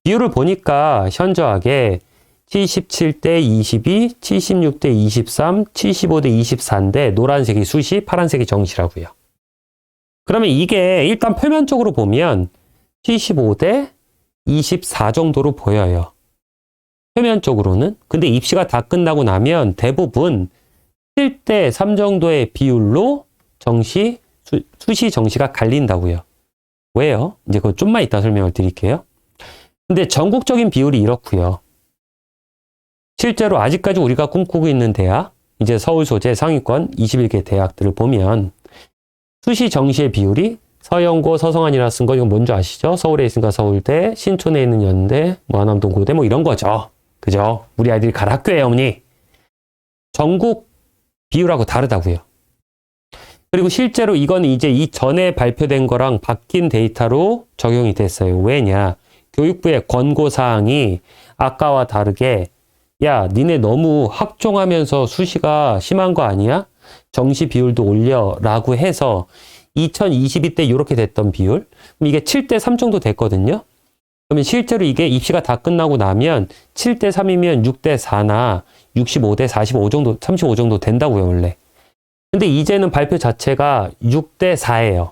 비율을 보니까 현저하게 77대 22, 76대 23, 75대 24인데 노란색이 수시, 파란색이 정시라고요. 그러면 이게 일단 표면적으로 보면 75대 24 정도로 보여요. 표면적으로는. 근데 입시가 다 끝나고 나면 대부분 7대 3 정도의 비율로 수시 정시가 갈린다고요. 왜요? 이제 그거 좀만 이따 설명을 드릴게요. 근데 전국적인 비율이 이렇고요. 실제로 아직까지 우리가 꿈꾸고 있는 대학, 이제 서울 소재 상위권 21개 대학들을 보면 수시 정시의 비율이 서영고, 서성한이라 쓴 거 이거 뭔지 아시죠? 서울에 있으니까 서울대, 신촌에 있는 연대, 한남동 고대 이런 거죠. 그죠? 우리 아이들이 갈 학교예요, 어머니. 전국 비율하고 다르다고요. 그리고 실제로 이건 이제 이 전에 발표된 거랑 바뀐 데이터로 적용이 됐어요. 왜냐? 교육부의 권고사항이 아까와 다르게 야, 니네 너무 학종하면서 수시가 심한 거 아니야? 정시 비율도 올려라고 해서 2022 때 이렇게 됐던 비율, 그럼 이게 7대 3 정도 됐거든요. 그러면 실제로 이게 입시가 다 끝나고 나면 7대 3이면 6대 4나 65대 45 정도, 35 정도 된다고요, 원래. 근데 이제는 발표 자체가 6대 4예요.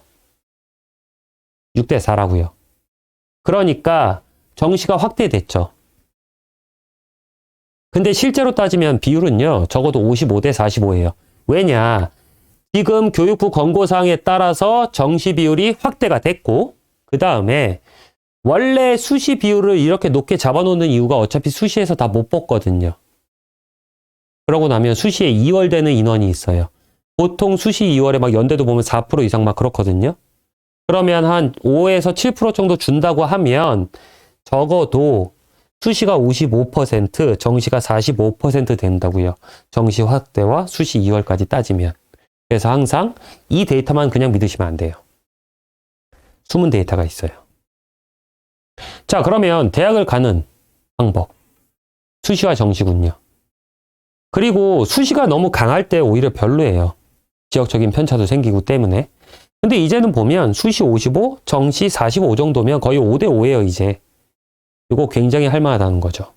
6대 4라고요. 그러니까 정시가 확대됐죠. 근데 실제로 따지면 비율은요, 적어도 55대 45예요. 왜냐? 지금 교육부 권고사항에 따라서 정시 비율이 확대가 됐고, 그 다음에 원래 수시 비율을 이렇게 높게 잡아놓는 이유가 어차피 수시에서 다 못 뽑거든요. 그러고 나면 수시에 2월 되는 인원이 있어요. 보통 수시 2월에 막 연대도 보면 4% 이상 막 그렇거든요. 그러면 한 5에서 7% 정도 준다고 하면 적어도 수시가 55%, 정시가 45% 된다고요. 정시 확대와 수시 2월까지 따지면. 그래서 항상 이 데이터만 그냥 믿으시면 안 돼요. 숨은 데이터가 있어요. 자, 그러면 대학을 가는 방법. 수시와 정시군요. 그리고 수시가 너무 강할 때 오히려 별로예요. 지역적인 편차도 생기고 때문에. 근데 이제는 보면 수시 55, 정시 45 정도면 거의 5대 5예요, 이제. 이거 굉장히 할만하다는 거죠.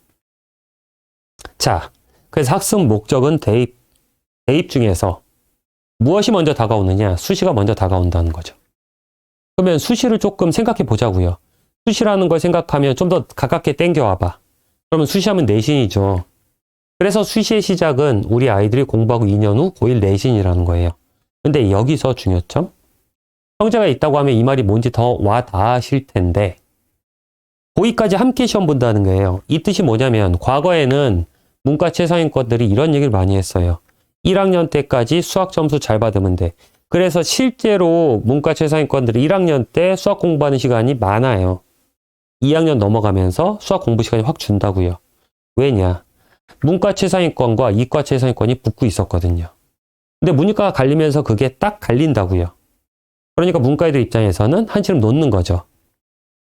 자, 그래서 학습 목적은 대입 중에서 무엇이 먼저 다가오느냐? 수시가 먼저 다가온다는 거죠. 그러면 수시를 조금 생각해 보자고요. 수시라는 걸 생각하면 좀 더 가깝게 땡겨와봐. 그러면 수시하면 내신이죠. 그래서 수시의 시작은 우리 아이들이 공부하고 2년 후 고1 내신이라는 거예요. 근데 여기서 중요점? 형제가 있다고 하면 이 말이 뭔지 더 와 닿으실 텐데 고2까지 함께 시험 본다는 거예요. 이 뜻이 뭐냐면 과거에는 문과 최상위권들이 이런 얘기를 많이 했어요. 1학년 때까지 수학 점수 잘 받으면 돼. 그래서 실제로 문과 최상위권들이 1학년 때 수학 공부하는 시간이 많아요. 2학년 넘어가면서 수학 공부 시간이 확 준다고요. 왜냐? 문과 최상위권과 이과 최상위권이 붙고 있었거든요. 근데 문이과가 갈리면서 그게 딱 갈린다고요. 그러니까 문과 애들 입장에서는 한시름 놓는 거죠.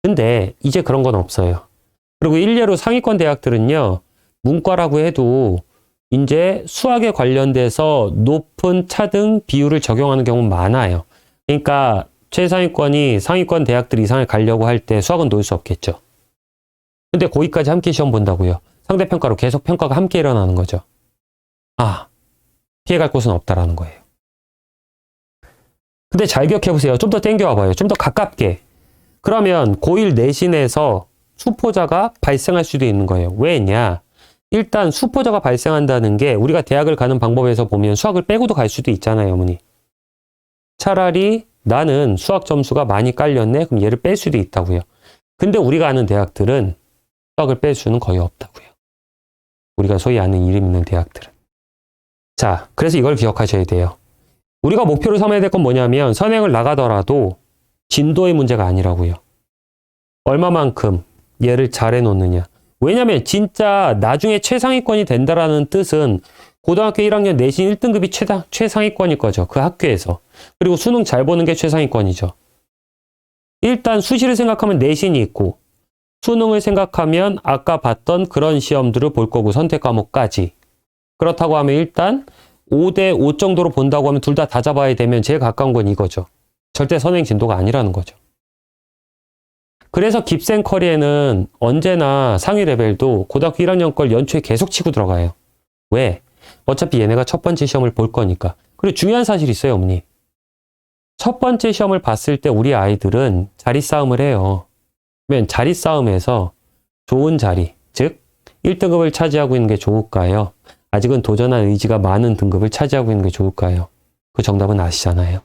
근데 이제 그런 건 없어요. 그리고 일례로 상위권 대학들은요, 문과라고 해도 이제 수학에 관련돼서 높은 차등 비율을 적용하는 경우는 많아요. 그러니까 최상위권이 상위권 대학들 이상을 가려고 할 때 수학은 놓을 수 없겠죠. 근데 고기까지 함께 시험 본다고요. 상대평가로 계속 평가가 함께 일어나는 거죠. 아, 피해갈 곳은 없다라는 거예요. 근데 잘 기억해보세요. 좀 더 땡겨와봐요. 좀 더 가깝게. 그러면 고1 내신에서 수포자가 발생할 수도 있는 거예요. 왜냐? 일단 수포자가 발생한다는 게 우리가 대학을 가는 방법에서 보면 수학을 빼고도 갈 수도 있잖아요, 어머니. 차라리 나는 수학 점수가 많이 깔렸네? 그럼 얘를 뺄 수도 있다고요. 근데 우리가 아는 대학들은 수학을 뺄 수는 거의 없다고요. 우리가 소위 아는 이름 있는 대학들은. 자, 그래서 이걸 기억하셔야 돼요. 우리가 목표로 삼아야 될 건 뭐냐면 선행을 나가더라도 진도의 문제가 아니라고요. 얼마만큼 얘를 잘 해놓느냐. 왜냐면 진짜 나중에 최상위권이 된다라는 뜻은 고등학교 1학년 내신 1등급이 최상위권일 거죠. 그 학교에서. 그리고 수능 잘 보는 게 최상위권이죠. 일단 수시를 생각하면 내신이 있고 수능을 생각하면 아까 봤던 그런 시험들을 볼 거고 선택 과목까지. 그렇다고 하면 일단 5대 5 정도로 본다고 하면 둘 다 잡아야 되면 제일 가까운 건 이거죠. 절대 선행 진도가 아니라는 거죠. 그래서 깁센커리에는 언제나 상위 레벨도 고등학교 1학년 걸 연초에 계속 치고 들어가요. 왜? 어차피 얘네가 첫 번째 시험을 볼 거니까. 그리고 중요한 사실이 있어요, 어머니. 첫 번째 시험을 봤을 때 우리 아이들은 자리 싸움을 해요. 그러면 자리 싸움에서 좋은 자리, 즉 1등급을 차지하고 있는 게 좋을까요? 아직은 도전할 의지가 많은 등급을 차지하고 있는 게 좋을까요? 그 정답은 아시잖아요.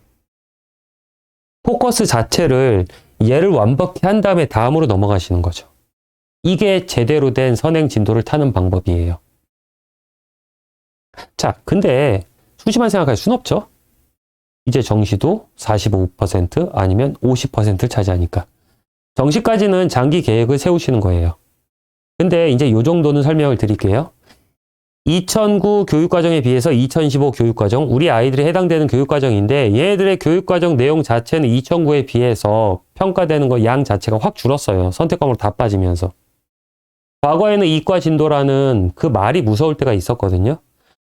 포커스 자체를 얘를 완벽히 한 다음에 다음으로 넘어가시는 거죠. 이게 제대로 된 선행 진도를 타는 방법이에요. 자, 근데 수시만 생각할 순 없죠. 이제 정시도 45% 아니면 50%를 차지하니까. 정시까지는 장기 계획을 세우시는 거예요. 근데 이제 이 정도는 설명을 드릴게요. 2009 교육과정에 비해서 2015 교육과정, 우리 아이들이 해당되는 교육과정인데 얘네들의 교육과정 내용 자체는 2009에 비해서 평가되는 거 양 자체가 확 줄었어요. 선택 과목으로 다 빠지면서. 과거에는 이과 진도라는 그 말이 무서울 때가 있었거든요.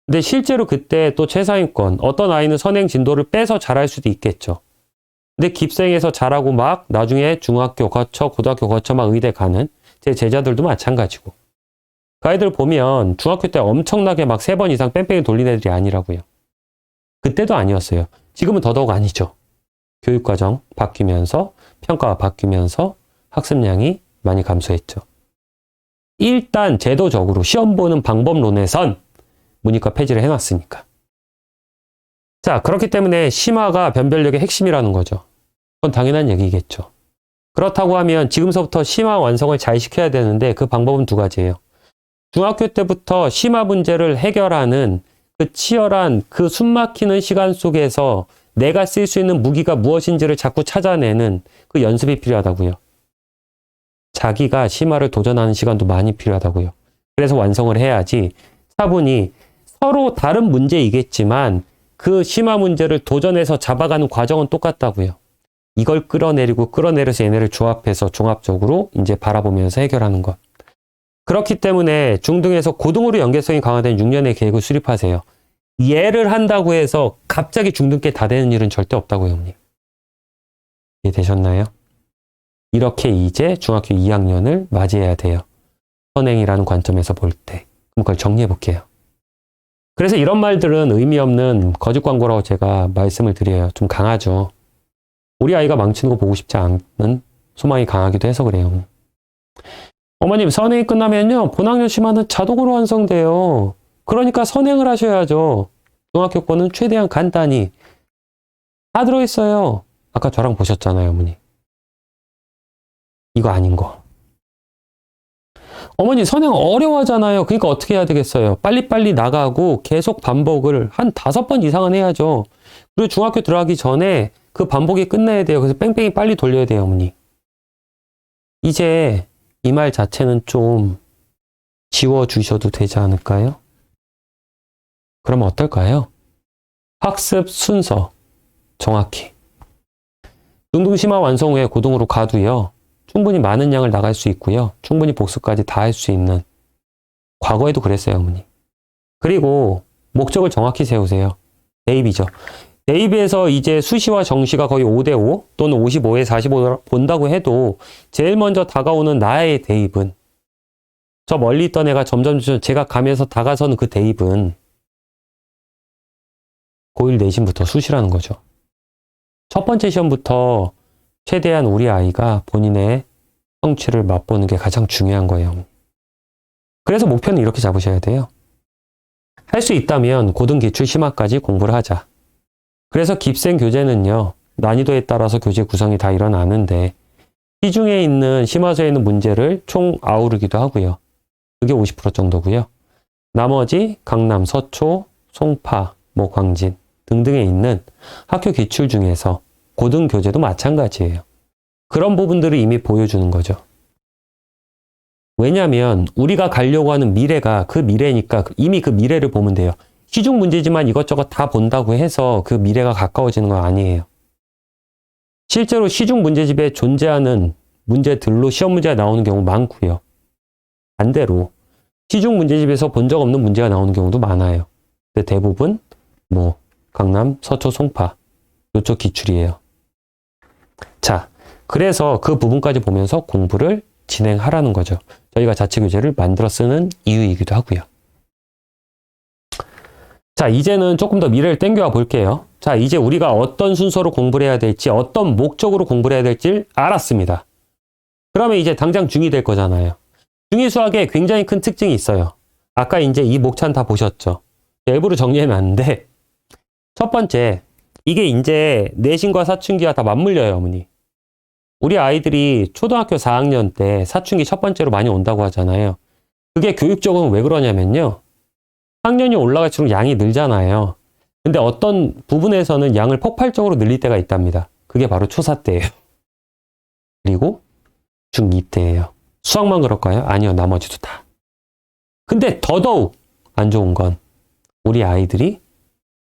근데 실제로 그때 또 최상위권, 어떤 아이는 선행 진도를 빼서 잘할 수도 있겠죠. 근데 깁생에서 잘하고 막 나중에 중학교 거쳐, 고등학교 거쳐 막 의대 가는 제 제자들도 마찬가지고. 그 아이들 보면 중학교 때 엄청나게 막 3번 이상 뺑뺑이 돌린 애들이 아니라고요. 그때도 아니었어요. 지금은 더더욱 아니죠. 교육과정 바뀌면서 평가가 바뀌면서 학습량이 많이 감소했죠. 일단 제도적으로 시험 보는 방법론에선 문이과 폐지를 해놨으니까. 자, 그렇기 때문에 심화가 변별력의 핵심이라는 거죠. 그건 당연한 얘기겠죠. 그렇다고 하면 지금서부터 심화 완성을 잘 시켜야 되는데 그 방법은 2가지예요. 중학교 때부터 심화 문제를 해결하는 그 치열한 그 숨막히는 시간 속에서 내가 쓸 수 있는 무기가 무엇인지를 자꾸 찾아내는 그 연습이 필요하다고요. 자기가 심화를 도전하는 시간도 많이 필요하다고요. 그래서 완성을 해야지 차분히 서로 다른 문제이겠지만 그 심화 문제를 도전해서 잡아가는 과정은 똑같다고요. 이걸 끌어내려서 얘네를 조합해서 종합적으로 이제 바라보면서 해결하는 것. 그렇기 때문에 중등에서 고등으로 연계성이 강화된 6년의 계획을 수립하세요. 얘를 한다고 해서 갑자기 중등께 다 되는 일은 절대 없다고요, 형님. 이해되셨나요? 이렇게 이제 중학교 2학년을 맞이해야 돼요. 선행이라는 관점에서 볼 때. 그럼 그걸 정리해 볼게요. 그래서 이런 말들은 의미 없는 거짓 광고라고 제가 말씀을 드려요. 좀 강하죠. 우리 아이가 망치는 거 보고 싶지 않은 소망이 강하기도 해서 그래요. 어머님, 선행이 끝나면요, 본학년 심화는 자동으로 완성돼요. 그러니까 선행을 하셔야죠. 중학교 거는 최대한 간단히. 다 들어있어요. 아까 저랑 보셨잖아요, 어머니. 이거 아닌 거. 어머니 선행 어려워하잖아요. 그러니까 어떻게 해야 되겠어요? 빨리빨리 나가고 계속 반복을 한 5번 이상은 해야죠. 그리고 중학교 들어가기 전에 그 반복이 끝나야 돼요. 그래서 뺑뺑이 빨리 돌려야 돼요, 어머니. 이제 이 말 자체는 좀 지워주셔도 되지 않을까요? 그럼 어떨까요? 학습 순서 정확히. 중등심화 완성 후에 고등으로 가도요. 충분히 많은 양을 나갈 수 있고요. 충분히 복습까지 다 할 수 있는. 과거에도 그랬어요, 어머니. 그리고 목적을 정확히 세우세요. 대입이죠. 대입에서 이제 수시와 정시가 거의 5대5 또는 55에 45 본다고 해도 제일 먼저 다가오는 나의 대입은 저 멀리 있던 애가 점점 제가 가면서 다가서는 그 대입은 고1 내신부터 수시라는 거죠. 첫 번째 시험부터 최대한 우리 아이가 본인의 성취를 맛보는 게 가장 중요한 거예요. 그래서 목표는 이렇게 잡으셔야 돼요. 할 수 있다면 고등기출 심화까지 공부를 하자. 그래서 깁센 교재는요. 난이도에 따라서 교재 구성이 다 일어나는데 시중에 있는 심화서에 있는 문제를 총 아우르기도 하고요. 그게 50% 정도고요. 나머지 강남, 서초, 송파, 광진 등등에 있는 학교 기출 중에서 고등 교재도 마찬가지예요. 그런 부분들을 이미 보여주는 거죠. 왜냐하면 우리가 가려고 하는 미래가 그 미래니까 이미 그 미래를 보면 돼요. 시중 문제지만 이것저것 다 본다고 해서 그 미래가 가까워지는 건 아니에요. 실제로 시중 문제집에 존재하는 문제들로 시험 문제가 나오는 경우 많고요. 반대로 시중 문제집에서 본 적 없는 문제가 나오는 경우도 많아요. 근데 대부분 강남, 서초, 송파 이쪽 기출이에요. 자, 그래서 그 부분까지 보면서 공부를 진행하라는 거죠. 저희가 자체 교재를 만들어 쓰는 이유이기도 하고요. 자, 이제는 조금 더 미래를 땡겨와 볼게요. 자, 이제 우리가 어떤 순서로 공부를 해야 될지, 어떤 목적으로 공부를 해야 될지 알았습니다. 그러면 이제 당장 중2 될 거잖아요. 중2 수학에 굉장히 큰 특징이 있어요. 아까 이제 이 목차는 다 보셨죠? 일부러 정리해 놨는데, 첫 번째, 이게 이제 내신과 사춘기와 다 맞물려요, 어머니. 우리 아이들이 초등학교 4학년 때 사춘기 첫 번째로 많이 온다고 하잖아요. 그게 교육적으로는 왜 그러냐면요. 학년이 올라갈수록 양이 늘잖아요. 근데 어떤 부분에서는 양을 폭발적으로 늘릴 때가 있답니다. 그게 바로 초사 때예요. 그리고 중2 때예요. 수학만 그럴까요? 아니요, 나머지도 다. 근데 더더욱 안 좋은 건 우리 아이들이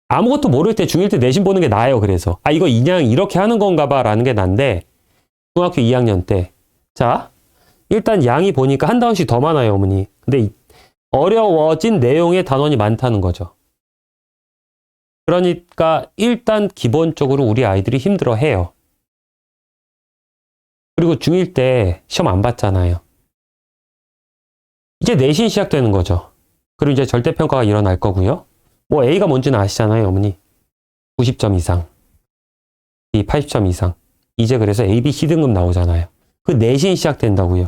아무것도 모를 때 중1 때 내신 보는 게 나아요. 그래서 이거 그냥 이렇게 하는 건가 봐 라는 게 난데 중학교 2학년 때 자, 일단 양이 보니까 한 단원씩 더 많아요, 어머니. 근데 어려워진 내용의 단원이 많다는 거죠. 그러니까 일단 기본적으로 우리 아이들이 힘들어해요. 그리고 중1 때 시험 안 봤잖아요. 이제 내신 시작되는 거죠. 그리고 이제 절대평가가 일어날 거고요. A가 뭔지는 아시잖아요, 어머니. 90점 이상, B 80점 이상. 이제 그래서 A, B, C 등급 나오잖아요. 그 내신 시작된다고요.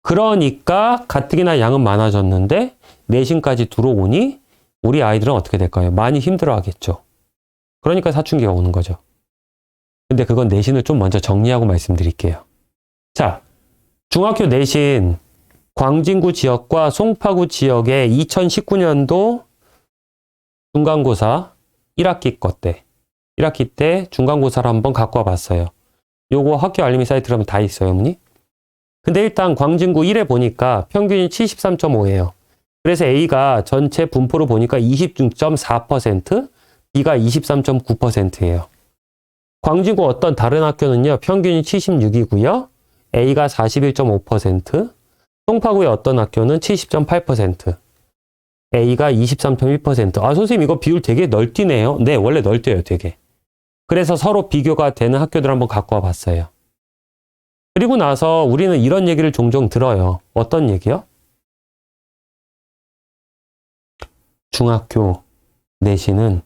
그러니까 가뜩이나 양은 많아졌는데 내신까지 들어오니 우리 아이들은 어떻게 될까요? 많이 힘들어하겠죠. 그러니까 사춘기가 오는 거죠. 근데 그건 내신을 좀 먼저 정리하고 말씀드릴게요. 자, 중학교 내신 광진구 지역과 송파구 지역의 2019년도 중간고사 1학기 때 1학기 때 중간고사를 한번 갖고 와봤어요. 요거 학교 알림이 사이트로 하면 다 있어요, 어머니. 근데 일단 광진구 1에 보니까 평균이 73.5예요. 그래서 A가 전체 분포로 보니까 26.4%, B가 23.9%예요. 광진구 어떤 다른 학교는요, 평균이 76이고요. A가 41.5%, 송파구의 어떤 학교는 70.8%, A가 23.1%. 선생님 이거 비율 되게 널뛰네요. 네, 원래 널뛰어요, 되게. 그래서 서로 비교가 되는 학교들 한번 갖고 와 봤어요. 그리고 나서 우리는 이런 얘기를 종종 들어요. 어떤 얘기요? 중학교 내신은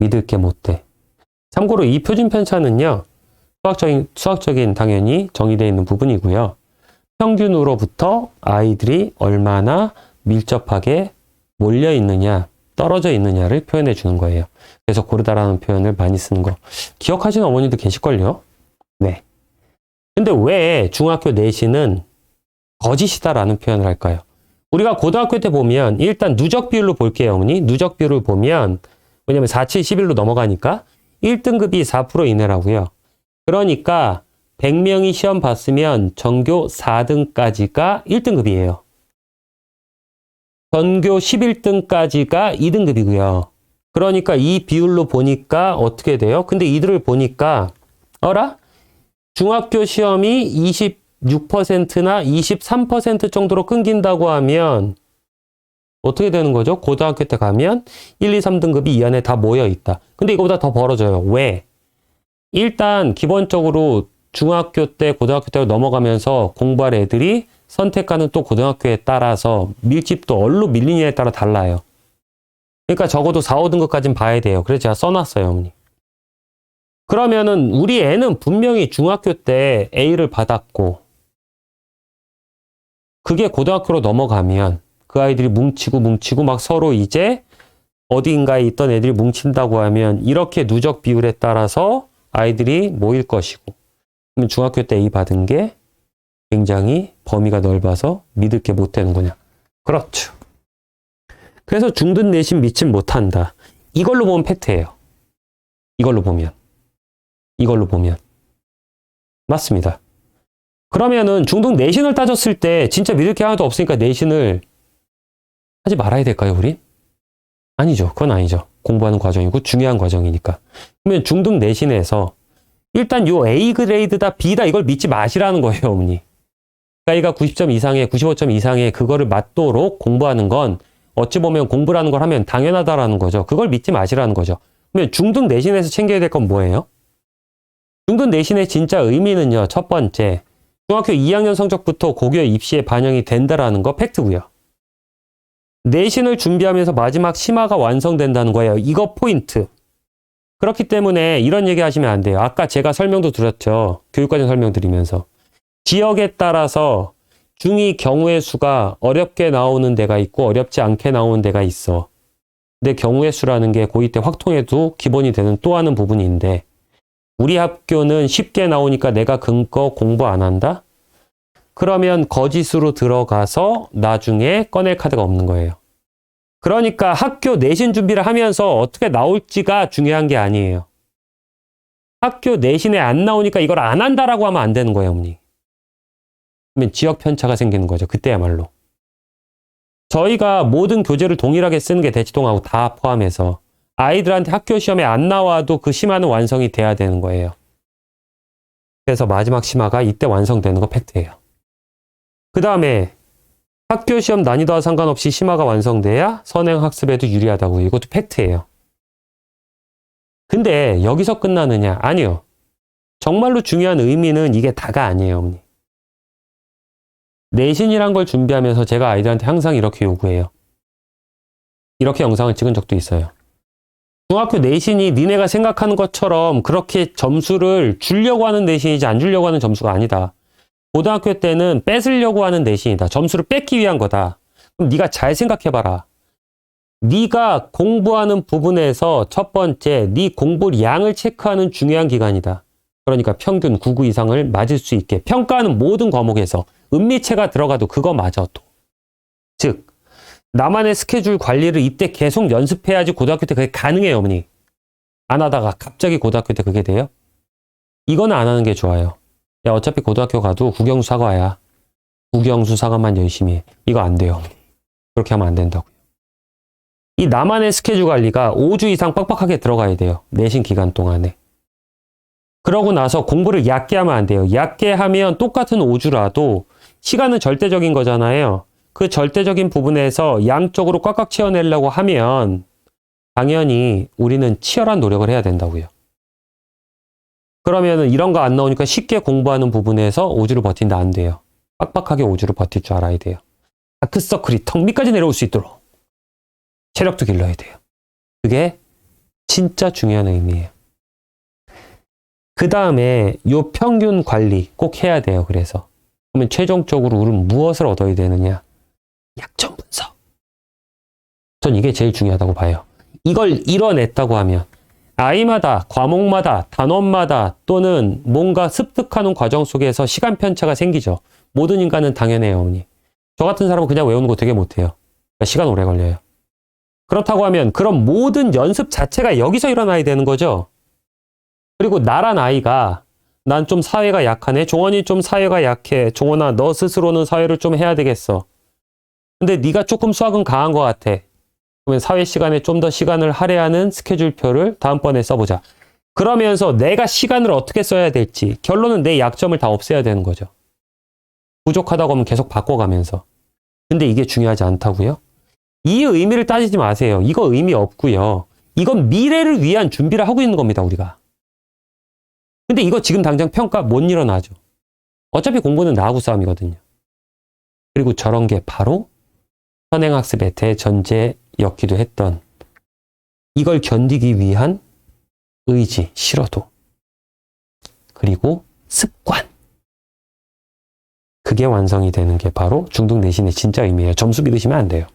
믿을 게 못 돼. 참고로 이 표준 편차는요. 수학적인 당연히 정의되어 있는 부분이고요. 평균으로부터 아이들이 얼마나 밀접하게 몰려 있느냐, 떨어져 있느냐를 표현해 주는 거예요. 그래서 고르다라는 표현을 많이 쓰는 거. 기억하시는 어머니도 계실걸요? 네. 근데 왜 중학교 내신은 거짓이다라는 표현을 할까요? 우리가 고등학교 때 보면 일단 누적 비율로 볼게요, 어머니. 누적 비율을 보면 왜냐면 4, 7, 11로 넘어가니까 1등급이 4% 이내라고요. 그러니까 100명이 시험 봤으면 전교 4등까지가 1등급이에요. 전교 11등까지가 2등급이고요. 그러니까 이 비율로 보니까 어떻게 돼요? 근데 이들을 보니까 어라? 중학교 시험이 26%나 23% 정도로 끊긴다고 하면 어떻게 되는 거죠? 고등학교 때 가면 1, 2, 3등급이 이 안에 다 모여 있다. 근데 이거보다 더 벌어져요. 왜? 일단 기본적으로 중학교 때 고등학교 때로 넘어가면서 공부할 애들이 선택하는 또 고등학교에 따라서 밀집도 어디로 밀리냐에 따라 달라요. 그러니까 적어도 4, 5등급까지는 봐야 돼요. 그래서 제가 써놨어요, 어머니. 그러면은 우리 애는 분명히 중학교 때 A를 받았고 그게 고등학교로 넘어가면 그 아이들이 뭉치고 막 서로 이제 어디인가에 있던 애들이 뭉친다고 하면 이렇게 누적 비율에 따라서 아이들이 모일 것이고 그러면 중학교 때 A 받은 게 굉장히 범위가 넓어서 믿을 게 못 되는구나. 그렇죠. 그래서 중등 내신 믿지 못한다. 이걸로 보면 팩트예요. 이걸로 보면. 맞습니다. 그러면은 중등 내신을 따졌을 때 진짜 믿을 게 하나도 없으니까 내신을 하지 말아야 될까요, 우린? 아니죠. 그건 아니죠. 공부하는 과정이고 중요한 과정이니까. 그러면 중등 내신에서 일단 요 A 그레이드다, B다 이걸 믿지 마시라는 거예요, 어머니. 그러니까 90점 이상의, 95점 이상의 그거를 맞도록 공부하는 건 어찌 보면 공부라는 걸 하면 당연하다라는 거죠. 그걸 믿지 마시라는 거죠. 그러면 중등 내신에서 챙겨야 될 건 뭐예요? 중등 내신의 진짜 의미는요. 첫 번째, 중학교 2학년 성적부터 고교 입시에 반영이 된다라는 거 팩트고요. 내신을 준비하면서 마지막 심화가 완성된다는 거예요. 이거 포인트. 그렇기 때문에 이런 얘기 하시면 안 돼요. 아까 제가 설명도 드렸죠. 교육과정 설명드리면서. 지역에 따라서 중2 경우의 수가 어렵게 나오는 데가 있고 어렵지 않게 나오는 데가 있어. 근데 경우의 수라는 게 고2 때 확통해도 기본이 되는 또 하는 부분인데 우리 학교는 쉽게 나오니까 내가 근거 공부 안 한다? 그러면 거짓으로 들어가서 나중에 꺼낼 카드가 없는 거예요. 그러니까 학교 내신 준비를 하면서 어떻게 나올지가 중요한 게 아니에요. 학교 내신에 안 나오니까 이걸 안 한다라고 하면 안 되는 거예요, 어머니. 그러면 지역 편차가 생기는 거죠. 그때야말로. 저희가 모든 교재를 동일하게 쓰는 게 대치동하고 다 포함해서 아이들한테 학교 시험에 안 나와도 그 심화는 완성이 돼야 되는 거예요. 그래서 마지막 심화가 이때 완성되는 거 팩트예요. 그 다음에 학교 시험 난이도와 상관없이 심화가 완성돼야 선행 학습에도 유리하다고. 이것도 팩트예요. 근데 여기서 끝나느냐? 아니요. 정말로 중요한 의미는 이게 다가 아니에요, 어머니. 내신이란 걸 준비하면서 제가 아이들한테 항상 이렇게 요구해요. 이렇게 영상을 찍은 적도 있어요. 중학교 내신이 니네가 생각하는 것처럼 그렇게 점수를 주려고 하는 내신이지 안 주려고 하는 점수가 아니다. 고등학교 때는 뺏으려고 하는 내신이다. 점수를 뺏기 위한 거다. 그럼 네가 잘 생각해봐라. 네가 공부하는 부분에서 첫 번째, 네 공부 양을 체크하는 중요한 기간이다. 그러니까 평균 99 이상을 맞을 수 있게 평가하는 모든 과목에서 은미체가 들어가도 그거 맞아도. 즉, 나만의 스케줄 관리를 이때 계속 연습해야지 고등학교 때 그게 가능해요, 어머니. 안 하다가 갑자기 고등학교 때 그게 돼요? 이거는 안 하는 게 좋아요. 야, 어차피 고등학교 가도 국영수 사과야. 국영수 사과만 열심히 해. 이거 안 돼요. 그렇게 하면 안 된다고요. 이 나만의 스케줄 관리가 5주 이상 빡빡하게 들어가야 돼요. 내신 기간 동안에. 그러고 나서 공부를 얕게 하면 안 돼요. 얕게 하면 똑같은 5주라도 시간은 절대적인 거잖아요. 그 절대적인 부분에서 양쪽으로 꽉꽉 채워내려고 하면 당연히 우리는 치열한 노력을 해야 된다고요. 그러면 이런 거 안 나오니까 쉽게 공부하는 부분에서 5주를 버틴다 안 돼요. 빡빡하게 5주를 버틸 줄 알아야 돼요. 다크서클이 턱 밑까지 내려올 수 있도록 체력도 길러야 돼요. 그게 진짜 중요한 의미예요. 그 다음에 요 평균 관리 꼭 해야 돼요. 그래서 그러면 최종적으로 우리는 무엇을 얻어야 되느냐? 약점 분석. 전 이게 제일 중요하다고 봐요. 이걸 이뤄냈다고 하면 아이마다, 과목마다, 단원마다 또는 뭔가 습득하는 과정 속에서 시간 편차가 생기죠. 모든 인간은 당연해요, 어머니. 저 같은 사람은 그냥 외우는 거 되게 못해요. 그러니까 시간 오래 걸려요. 그렇다고 하면 그런 모든 연습 자체가 여기서 일어나야 되는 거죠. 그리고 나란 아이가 난 좀 사회가 약하네. 종원이 좀 사회가 약해. 종원아, 너 스스로는 사회를 좀 해야 되겠어. 근데 네가 조금 수학은 강한 것 같아. 그러면 사회 시간에 좀 더 시간을 할애하는 스케줄표를 다음번에 써보자. 그러면서 내가 시간을 어떻게 써야 될지 결론은 내 약점을 다 없애야 되는 거죠. 부족하다고 하면 계속 바꿔가면서. 근데 이게 중요하지 않다고요? 이 의미를 따지지 마세요. 이거 의미 없고요. 이건 미래를 위한 준비를 하고 있는 겁니다, 우리가. 근데 이거 지금 당장 평가 못 일어나죠. 어차피 공부는 나하고 싸움이거든요. 그리고 저런 게 바로 선행학습의 대전제였기도 했던 이걸 견디기 위한 의지, 싫어도. 그리고 습관. 그게 완성이 되는 게 바로 중등 내신의 진짜 의미예요. 점수 믿으시면 안 돼요.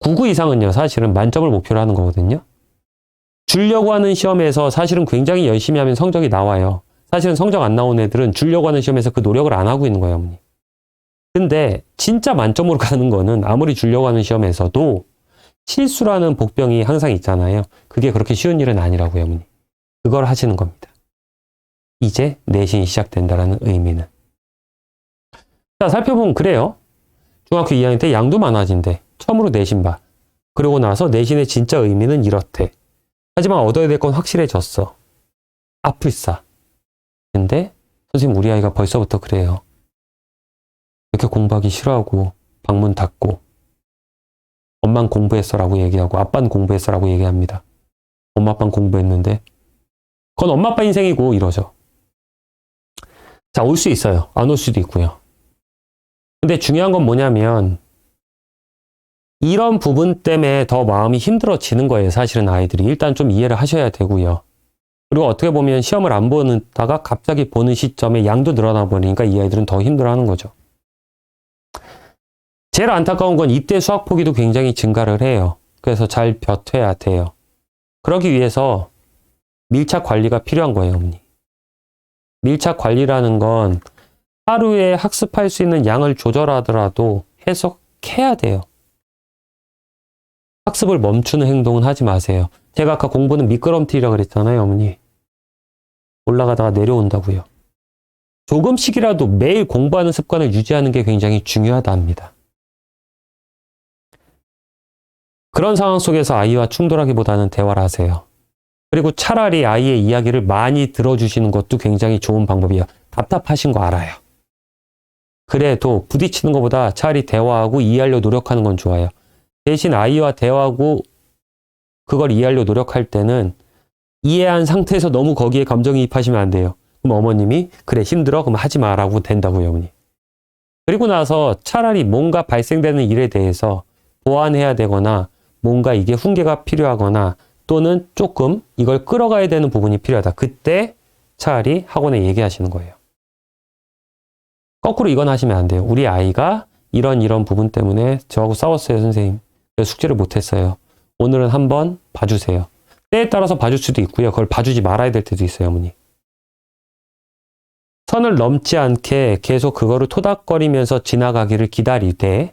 99 이상은요, 사실은 만점을 목표로 하는 거거든요. 주려고 하는 시험에서 사실은 굉장히 열심히 하면 성적이 나와요. 사실은 성적 안 나온 애들은 주려고 하는 시험에서 그 노력을 안 하고 있는 거예요, 어머니. 근데 진짜 만점으로 가는 거는 아무리 주려고 하는 시험에서도 실수라는 복병이 항상 있잖아요. 그게 그렇게 쉬운 일은 아니라고요, 어머니. 그걸 하시는 겁니다. 이제 내신이 시작된다라는 의미는. 자, 살펴보면 그래요. 중학교 2학년 때 양도 많아진대. 처음으로 내신 봐. 그러고 나서 내신의 진짜 의미는 이렇대. 하지만 얻어야 될 건 확실해졌어. 아플싸. 근데 선생님 우리 아이가 벌써부터 그래요. 이렇게 공부하기 싫어하고 방문 닫고 엄만 공부했어라고 얘기하고 아빠는 공부했어라고 얘기합니다. 엄마 아빠는 공부했는데 그건 엄마 아빠 인생이고 이러죠. 자, 올 수 있어요. 안 올 수도 있고요. 근데 중요한 건 뭐냐면 이런 부분 때문에 더 마음이 힘들어지는 거예요. 사실은 아이들이. 일단 좀 이해를 하셔야 되고요. 그리고 어떻게 보면 시험을 안 보다가 갑자기 보는 시점에 양도 늘어나 버리니까 이 아이들은 더 힘들어하는 거죠. 제일 안타까운 건 이때 수학 포기도 굉장히 증가를 해요. 그래서 잘 버텨야 돼요. 그러기 위해서 밀착 관리가 필요한 거예요, 어머니. 밀착 관리라는 건 하루에 학습할 수 있는 양을 조절하더라도 해석해야 돼요. 학습을 멈추는 행동은 하지 마세요. 제가 아까 공부는 미끄럼틀이라고 그랬잖아요, 어머니. 올라가다가 내려온다고요. 조금씩이라도 매일 공부하는 습관을 유지하는 게 굉장히 중요하다 합니다. 그런 상황 속에서 아이와 충돌하기보다는 대화를 하세요. 그리고 차라리 아이의 이야기를 많이 들어주시는 것도 굉장히 좋은 방법이에요. 답답하신 거 알아요. 그래도 부딪히는 것보다 차라리 대화하고 이해하려 노력하는 건 좋아요. 대신 아이와 대화하고 그걸 이해하려 노력할 때는 이해한 상태에서 너무 거기에 감정이입하시면 안 돼요. 그럼 어머님이 그래 힘들어? 그럼 하지 마라고 된다고요, 어머니. 그리고 나서 차라리 뭔가 발생되는 일에 대해서 보완해야 되거나 뭔가 이게 훈계가 필요하거나 또는 조금 이걸 끌어가야 되는 부분이 필요하다. 그때 차라리 학원에 얘기하시는 거예요. 거꾸로 이건 하시면 안 돼요. 우리 아이가 이런 부분 때문에 저하고 싸웠어요, 선생님. 그래서 숙제를 못했어요. 오늘은 한번 봐주세요. 때에 따라서 봐줄 수도 있고요. 그걸 봐주지 말아야 될 때도 있어요, 어머니. 선을 넘지 않게 계속 그거를 토닥거리면서 지나가기를 기다리되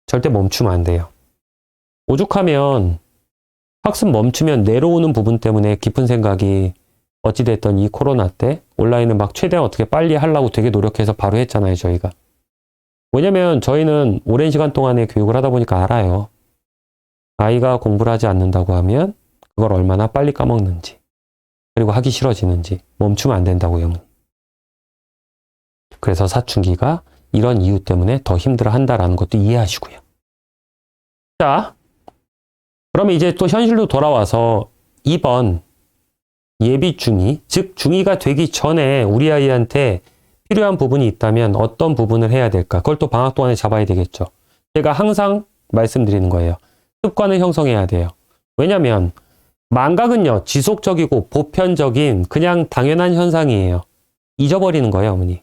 절대 멈추면 안 돼요. 오죽하면 학습 멈추면 내려오는 부분 때문에 깊은 생각이 어찌됐던 이 코로나 때 온라인을 막 최대한 어떻게 빨리 하려고 되게 노력해서 바로 했잖아요, 저희가. 왜냐면 저희는 오랜 시간 동안에 교육을 하다 보니까 알아요. 아이가 공부를 하지 않는다고 하면 그걸 얼마나 빨리 까먹는지 그리고 하기 싫어지는지 멈추면 안 된다고요. 그래서 사춘기가 이런 이유 때문에 더 힘들어한다라는 것도 이해하시고요. 자, 그러면 이제 또 현실로 돌아와서 이번 예비 중2, 즉 중2가 되기 전에 우리 아이한테 필요한 부분이 있다면 어떤 부분을 해야 될까? 그걸 또 방학 동안에 잡아야 되겠죠. 제가 항상 말씀드리는 거예요. 습관을 형성해야 돼요. 왜냐면 망각은요, 지속적이고 보편적인 그냥 당연한 현상이에요. 잊어버리는 거예요, 어머니.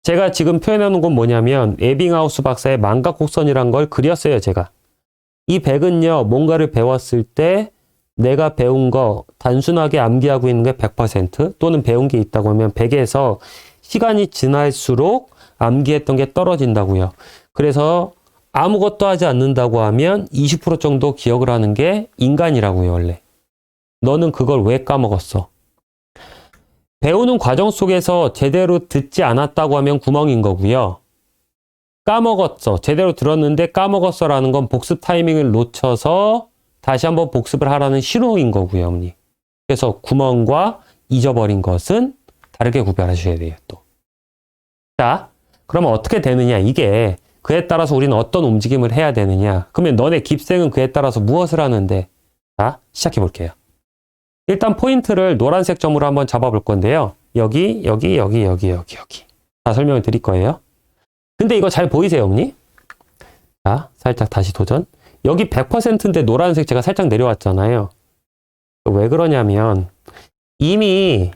제가 지금 표현해 놓은 건 뭐냐면 에빙하우스 박사의 망각 곡선이란 걸 그렸어요, 제가. 이 백은요, 뭔가를 배웠을 때 내가 배운 거 단순하게 암기하고 있는 게 100% 또는 배운 게 있다고 하면 100에서 시간이 지날수록 암기했던 게 떨어진다고요. 그래서 아무것도 하지 않는다고 하면 20% 정도 기억을 하는 게 인간이라고요, 원래. 너는 그걸 왜 까먹었어? 배우는 과정 속에서 제대로 듣지 않았다고 하면 구멍인 거고요. 까먹었어. 제대로 들었는데 까먹었어라는 건 복습 타이밍을 놓쳐서 다시 한번 복습을 하라는 신호인 거고요, 어머니. 그래서 구멍과 잊어버린 것은 다르게 구별하셔야 돼요, 또. 자, 그러면 어떻게 되느냐? 이게 그에 따라서 우리는 어떤 움직임을 해야 되느냐? 그러면 너네 깁생은 그에 따라서 무엇을 하는데? 자, 시작해 볼게요. 일단 포인트를 노란색 점으로 한번 잡아볼 건데요. 여기. 다 설명을 드릴 거예요. 근데 이거 잘 보이세요, 어머니? 자, 살짝 다시 도전. 여기 100%인데 노란색 제가 살짝 내려왔잖아요. 왜 그러냐면 이미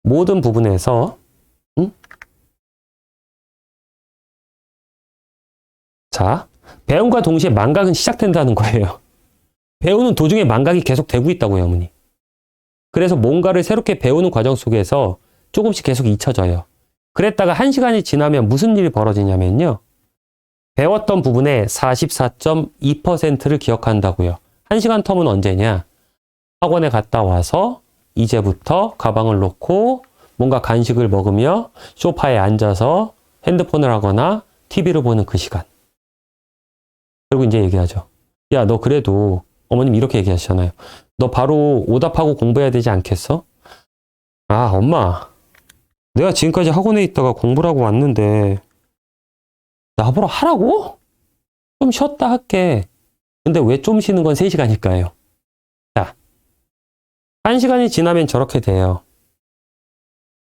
모든 부분에서 자, 배움과 동시에 망각은 시작된다는 거예요. 배우는 도중에 망각이 계속 되고 있다고요, 어머니. 그래서 뭔가를 새롭게 배우는 과정 속에서 조금씩 계속 잊혀져요. 그랬다가 1시간이 지나면 무슨 일이 벌어지냐면요. 배웠던 부분의 44.2%를 기억한다고요. 1시간 텀은 언제냐? 학원에 갔다 와서 이제부터 가방을 놓고 뭔가 간식을 먹으며 소파에 앉아서 핸드폰을 하거나 TV를 보는 그 시간. 그리고 이제 얘기하죠. 야, 너 그래도 어머님 이렇게 얘기하시잖아요. 너 바로 오답하고 공부해야 되지 않겠어? 아, 엄마. 내가 지금까지 학원에 있다가 공부를 하고 왔는데 나보러 하라고? 좀 쉬었다 할게. 근데 왜 좀 쉬는 건 3시간일까요? 자, 1시간이 지나면 저렇게 돼요.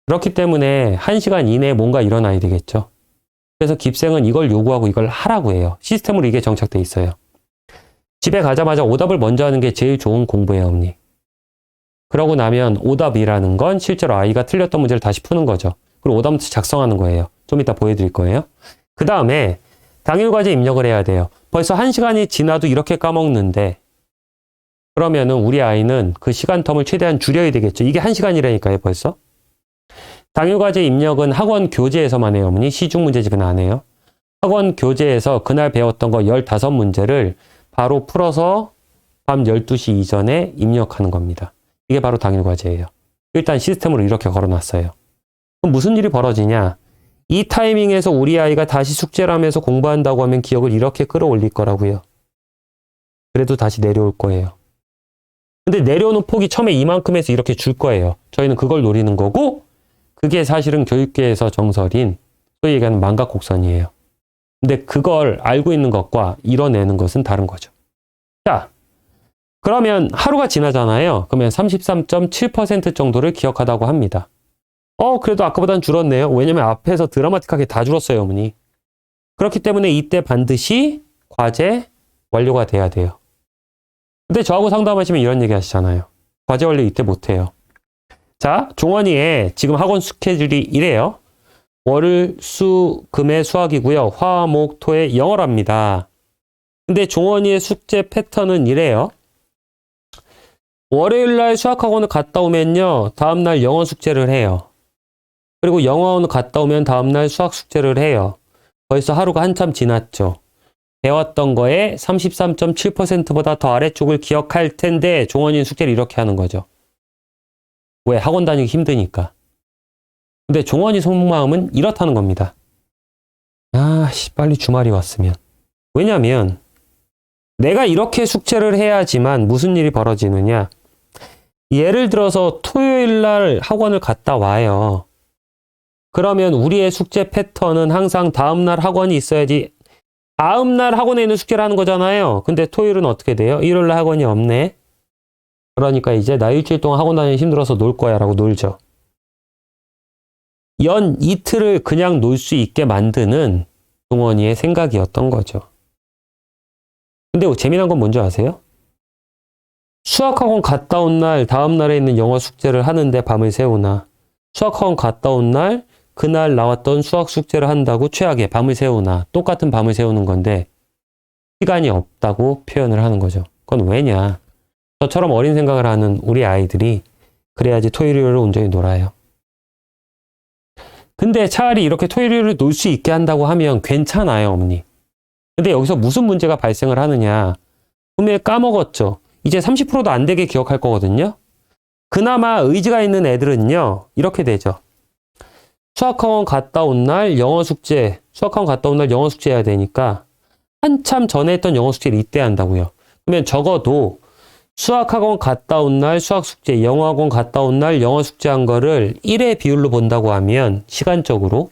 그렇기 때문에 1시간 이내에 뭔가 일어나야 되겠죠. 그래서 깁생은 이걸 요구하고 이걸 하라고 해요. 시스템으로 이게 정착돼 있어요. 집에 가자마자 오답을 먼저 하는 게 제일 좋은 공부예요, 어머니. 그러고 나면 오답이라는 건 실제로 아이가 틀렸던 문제를 다시 푸는 거죠. 그리고 오답부터 작성하는 거예요. 좀 이따 보여드릴 거예요. 그 다음에 당일 과제 입력을 해야 돼요. 벌써 1시간이 지나도 이렇게 까먹는데 그러면은 우리 아이는 그 시간 텀을 최대한 줄여야 되겠죠. 이게 1시간이라니까요, 벌써. 당일 과제 입력은 학원 교재에서만 해요, 어머니. 시중 문제집은 안 해요. 학원 교재에서 그날 배웠던 거 15문제를 바로 풀어서 밤 12시 이전에 입력하는 겁니다. 이게 바로 당일 과제예요. 일단 시스템으로 이렇게 걸어놨어요. 그럼 무슨 일이 벌어지냐? 이 타이밍에서 우리 아이가 다시 숙제를 하면서 공부한다고 하면 기억을 이렇게 끌어올릴 거라고요. 그래도 다시 내려올 거예요. 근데 내려오는 폭이 처음에 이만큼에서 이렇게 줄 거예요. 저희는 그걸 노리는 거고 그게 사실은 교육계에서 정설인 소위 얘기하는 망각 곡선이에요. 근데 그걸 알고 있는 것과 이뤄내는 것은 다른 거죠. 자, 그러면 하루가 지나잖아요. 그러면 33.7% 정도를 기억하다고 합니다. 그래도 아까보단 줄었네요. 왜냐면 앞에서 드라마틱하게 다 줄었어요, 어머니. 그렇기 때문에 이때 반드시 과제 완료가 돼야 돼요. 근데 저하고 상담하시면 이런 얘기 하시잖아요. 과제 완료 이때 못해요. 자, 종원이의 지금 학원 스케줄이 이래요. 월, 수, 금의 수학이고요. 화, 목, 토의 영어랍니다. 근데 종원이의 숙제 패턴은 이래요. 월요일 날 수학학원을 갔다 오면요. 다음날 영어 숙제를 해요. 그리고 영어학원을 갔다 오면 다음날 수학 숙제를 해요. 벌써 하루가 한참 지났죠. 배웠던 거에 33.7%보다 더 아래쪽을 기억할 텐데 종원이는 숙제를 이렇게 하는 거죠. 왜? 학원 다니기 힘드니까. 근데 종원이 속마음은 이렇다는 겁니다. 빨리 주말이 왔으면. 왜냐면 내가 이렇게 숙제를 해야지만 무슨 일이 벌어지느냐. 예를 들어서 토요일 날 학원을 갔다 와요. 그러면 우리의 숙제 패턴은 항상 다음날 학원이 있어야지 다음날 학원에 있는 숙제를 하는 거잖아요. 근데 토요일은 어떻게 돼요? 일요일 날 학원이 없네. 그러니까 이제 나 일주일 동안 학원 다니기 힘들어서 놀 거야 라고 놀죠. 연 이틀을 그냥 놀 수 있게 만드는 종원이의 생각이었던 거죠. 근데 재미난 건 뭔지 아세요? 수학학원 갔다 온 날 다음 날에 있는 영어 숙제를 하는데 밤을 새우나 수학학원 갔다 온 날 그날 나왔던 수학 숙제를 한다고 최악의 밤을 새우나 똑같은 밤을 새우는 건데 시간이 없다고 표현을 하는 거죠. 그건 왜냐? 저처럼 어린 생각을 하는 우리 아이들이 그래야지 토요일을 온전히 놀아요. 근데 차라리 이렇게 토요일을 놀 수 있게 한다고 하면 괜찮아요, 어머니. 근데 여기서 무슨 문제가 발생을 하느냐. 분명히 까먹었죠. 이제 30%도 안 되게 기억할 거거든요. 그나마 의지가 있는 애들은요, 이렇게 되죠. 수학학원 갔다 온 날 영어 숙제, 수학학원 갔다 온 날 영어 숙제 해야 되니까 한참 전에 했던 영어 숙제를 이때 한다고요. 그러면 적어도 수학학원 갔다 온 날 수학 숙제, 영어학원 갔다 온 날 영어 숙제한 거를 1의 비율로 본다고 하면 시간적으로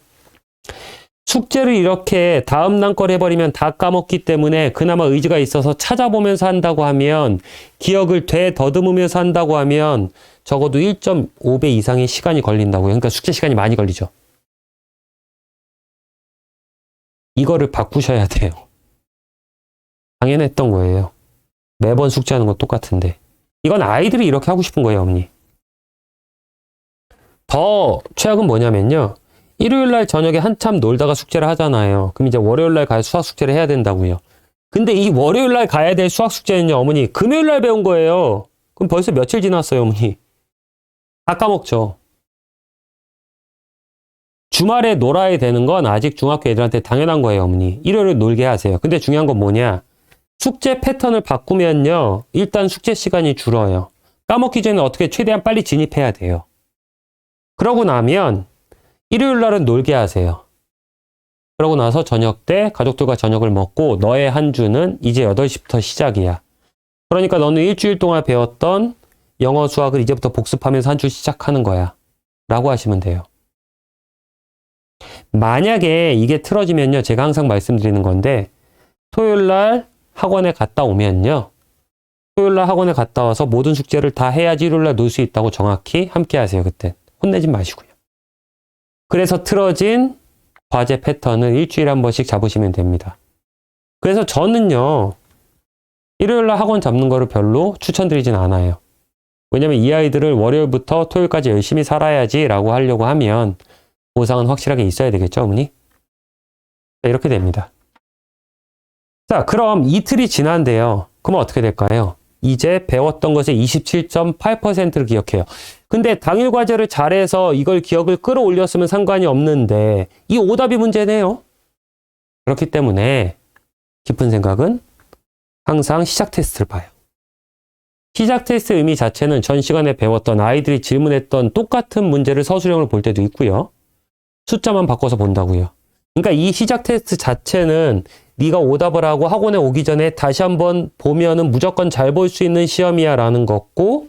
숙제를 이렇게 다음 날 걸 해버리면 다 까먹기 때문에 그나마 의지가 있어서 찾아보면서 한다고 하면 기억을 되더듬으면서 한다고 하면 적어도 1.5배 이상의 시간이 걸린다고요. 그러니까 숙제 시간이 많이 걸리죠. 이거를 바꾸셔야 돼요. 당연했던 거예요. 매번 숙제하는 건 똑같은데. 이건 아이들이 이렇게 하고 싶은 거예요, 어머니. 더 최악은 뭐냐면요. 일요일 날 저녁에 한참 놀다가 숙제를 하잖아요. 그럼 이제 월요일 날 가야 수학 숙제를 해야 된다고요. 근데 이 월요일 날 가야 될 수학 숙제는요, 어머니, 금요일 날 배운 거예요. 그럼 벌써 며칠 지났어요, 어머니. 다 까먹죠. 주말에 놀아야 되는 건 아직 중학교 애들한테 당연한 거예요, 어머니. 일요일에 놀게 하세요. 근데 중요한 건 뭐냐? 숙제 패턴을 바꾸면요, 일단 숙제 시간이 줄어요. 까먹기 전에 어떻게 최대한 빨리 진입해야 돼요. 그러고 나면 일요일 날은 놀게 하세요. 그러고 나서 저녁 때 가족들과 저녁을 먹고 너의 한 주는 이제 8시부터 시작이야. 그러니까 너는 일주일 동안 배웠던 영어, 수학을 이제부터 복습하면서 한 주 시작하는 거야. 라고 하시면 돼요. 만약에 이게 틀어지면요, 제가 항상 말씀드리는 건데, 토요일 날 학원에 갔다 오면요, 토요일 날 학원에 갔다 와서 모든 숙제를 다 해야지 일요일 날 놀 수 있다고 정확히 함께 하세요, 그때. 혼내지 마시고요. 그래서 틀어진 과제 패턴을 일주일에 한 번씩 잡으시면 됩니다. 그래서 저는요, 일요일 날 학원 잡는 거를 별로 추천드리진 않아요. 왜냐면 이 아이들을 월요일부터 토요일까지 열심히 살아야지 라고 하려고 하면 보상은 확실하게 있어야 되겠죠, 어머니? 자, 이렇게 됩니다. 자, 그럼 이틀이 지난데요. 그럼 어떻게 될까요? 이제 배웠던 것의 27.8%를 기억해요. 근데 당일 과제를 잘해서 이걸 기억을 끌어올렸으면 상관이 없는데 이 오답이 문제네요. 그렇기 때문에 깊은 생각은 항상 시작 테스트를 봐요. 시작 테스트 의미 자체는 전 시간에 배웠던 아이들이 질문했던 똑같은 문제를 서술형을 볼 때도 있고요. 숫자만 바꿔서 본다고요. 그러니까 이 시작 테스트 자체는 네가 오답을 하고 학원에 오기 전에 다시 한번 보면은 무조건 잘 볼 수 있는 시험이야 라는 거고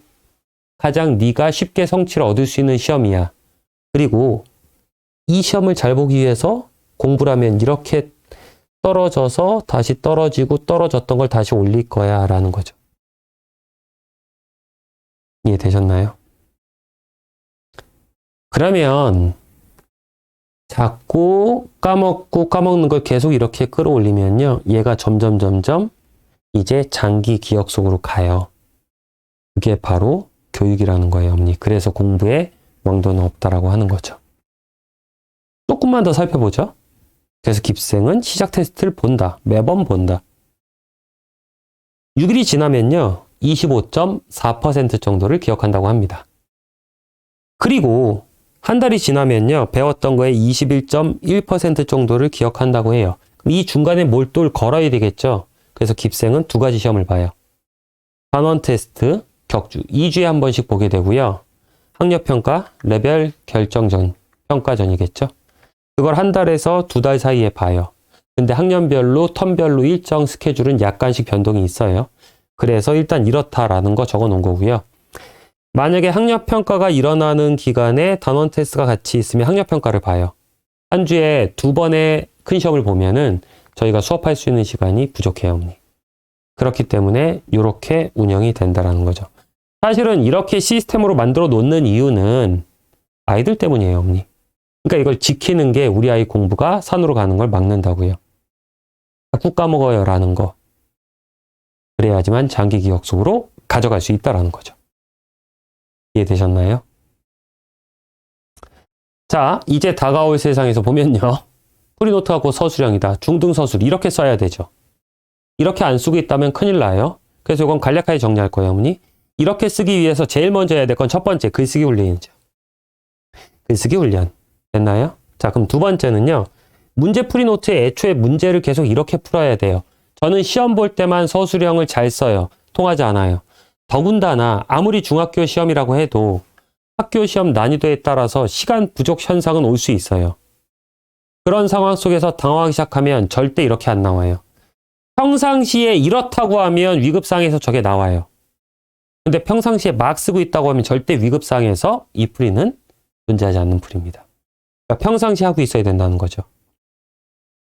가장 네가 쉽게 성취를 얻을 수 있는 시험이야. 그리고 이 시험을 잘 보기 위해서 공부를 하면 이렇게 떨어져서 다시 떨어지고 떨어졌던 걸 다시 올릴 거야 라는 거죠. 이해되셨나요? 그러면 자꾸 까먹고 까먹는 걸 계속 이렇게 끌어올리면요. 얘가 점점 이제 장기 기억 속으로 가요. 그게 바로 교육이라는 거예요, 어머니. 그래서 공부에 왕도는 없다라고 하는 거죠. 조금만 더 살펴보죠. 그래서 깁생은 시작 테스트를 본다. 매번 본다. 6일이 지나면요. 25.4% 정도를 기억한다고 합니다. 그리고 한 달이 지나면요. 배웠던 거에 21.1% 정도를 기억한다고 해요. 그럼 이 중간에 몰두를 걸어야 되겠죠. 그래서 깁생은 두 가지 시험을 봐요. 단원 테스트, 격주, 2주에 한 번씩 보게 되고요. 학력평가, 레벨 결정전, 평가전이겠죠. 그걸 한 달에서 두 달 사이에 봐요. 근데 학년별로, 텀별로 일정 스케줄은 약간씩 변동이 있어요. 그래서 일단 이렇다라는 거 적어 놓은 거고요. 만약에 학력평가가 일어나는 기간에 단원 테스트가 같이 있으면 학력평가를 봐요. 한 주에 두 번의 큰 시험을 보면은 저희가 수업할 수 있는 시간이 부족해요, 어머니. 그렇기 때문에 이렇게 운영이 된다라는 거죠. 사실은 이렇게 시스템으로 만들어 놓는 이유는 아이들 때문이에요, 어머니. 그러니까 이걸 지키는 게 우리 아이 공부가 산으로 가는 걸 막는다고요. 자꾸 까먹어요 라는 거. 그래야지만 장기 기억 속으로 가져갈 수 있다라는 거죠. 이해되셨나요? 자, 이제 다가올 세상에서 보면요. 프리노트하고 서술형이다. 중등서술 이렇게 써야 되죠. 이렇게 안 쓰고 있다면 큰일 나요. 그래서 이건 간략하게 정리할 거예요, 어머니. 이렇게 쓰기 위해서 제일 먼저 해야 될 건 첫 번째, 글쓰기 훈련이죠. 글쓰기 훈련. 됐나요? 자, 그럼 두 번째는요. 문제풀이 노트에 애초에 문제를 계속 이렇게 풀어야 돼요. 저는 시험 볼 때만 서술형을 잘 써요. 통하지 않아요. 더군다나 아무리 중학교 시험이라고 해도 학교 시험 난이도에 따라서 시간 부족 현상은 올 수 있어요. 그런 상황 속에서 당황하기 시작하면 절대 이렇게 안 나와요. 평상시에 이렇다고 하면 위급상에서 저게 나와요. 근데 평상시에 막 쓰고 있다고 하면 절대 위급상에서 이 풀이는 존재하지 않는 풀이입니다. 그러니까 평상시 하고 있어야 된다는 거죠.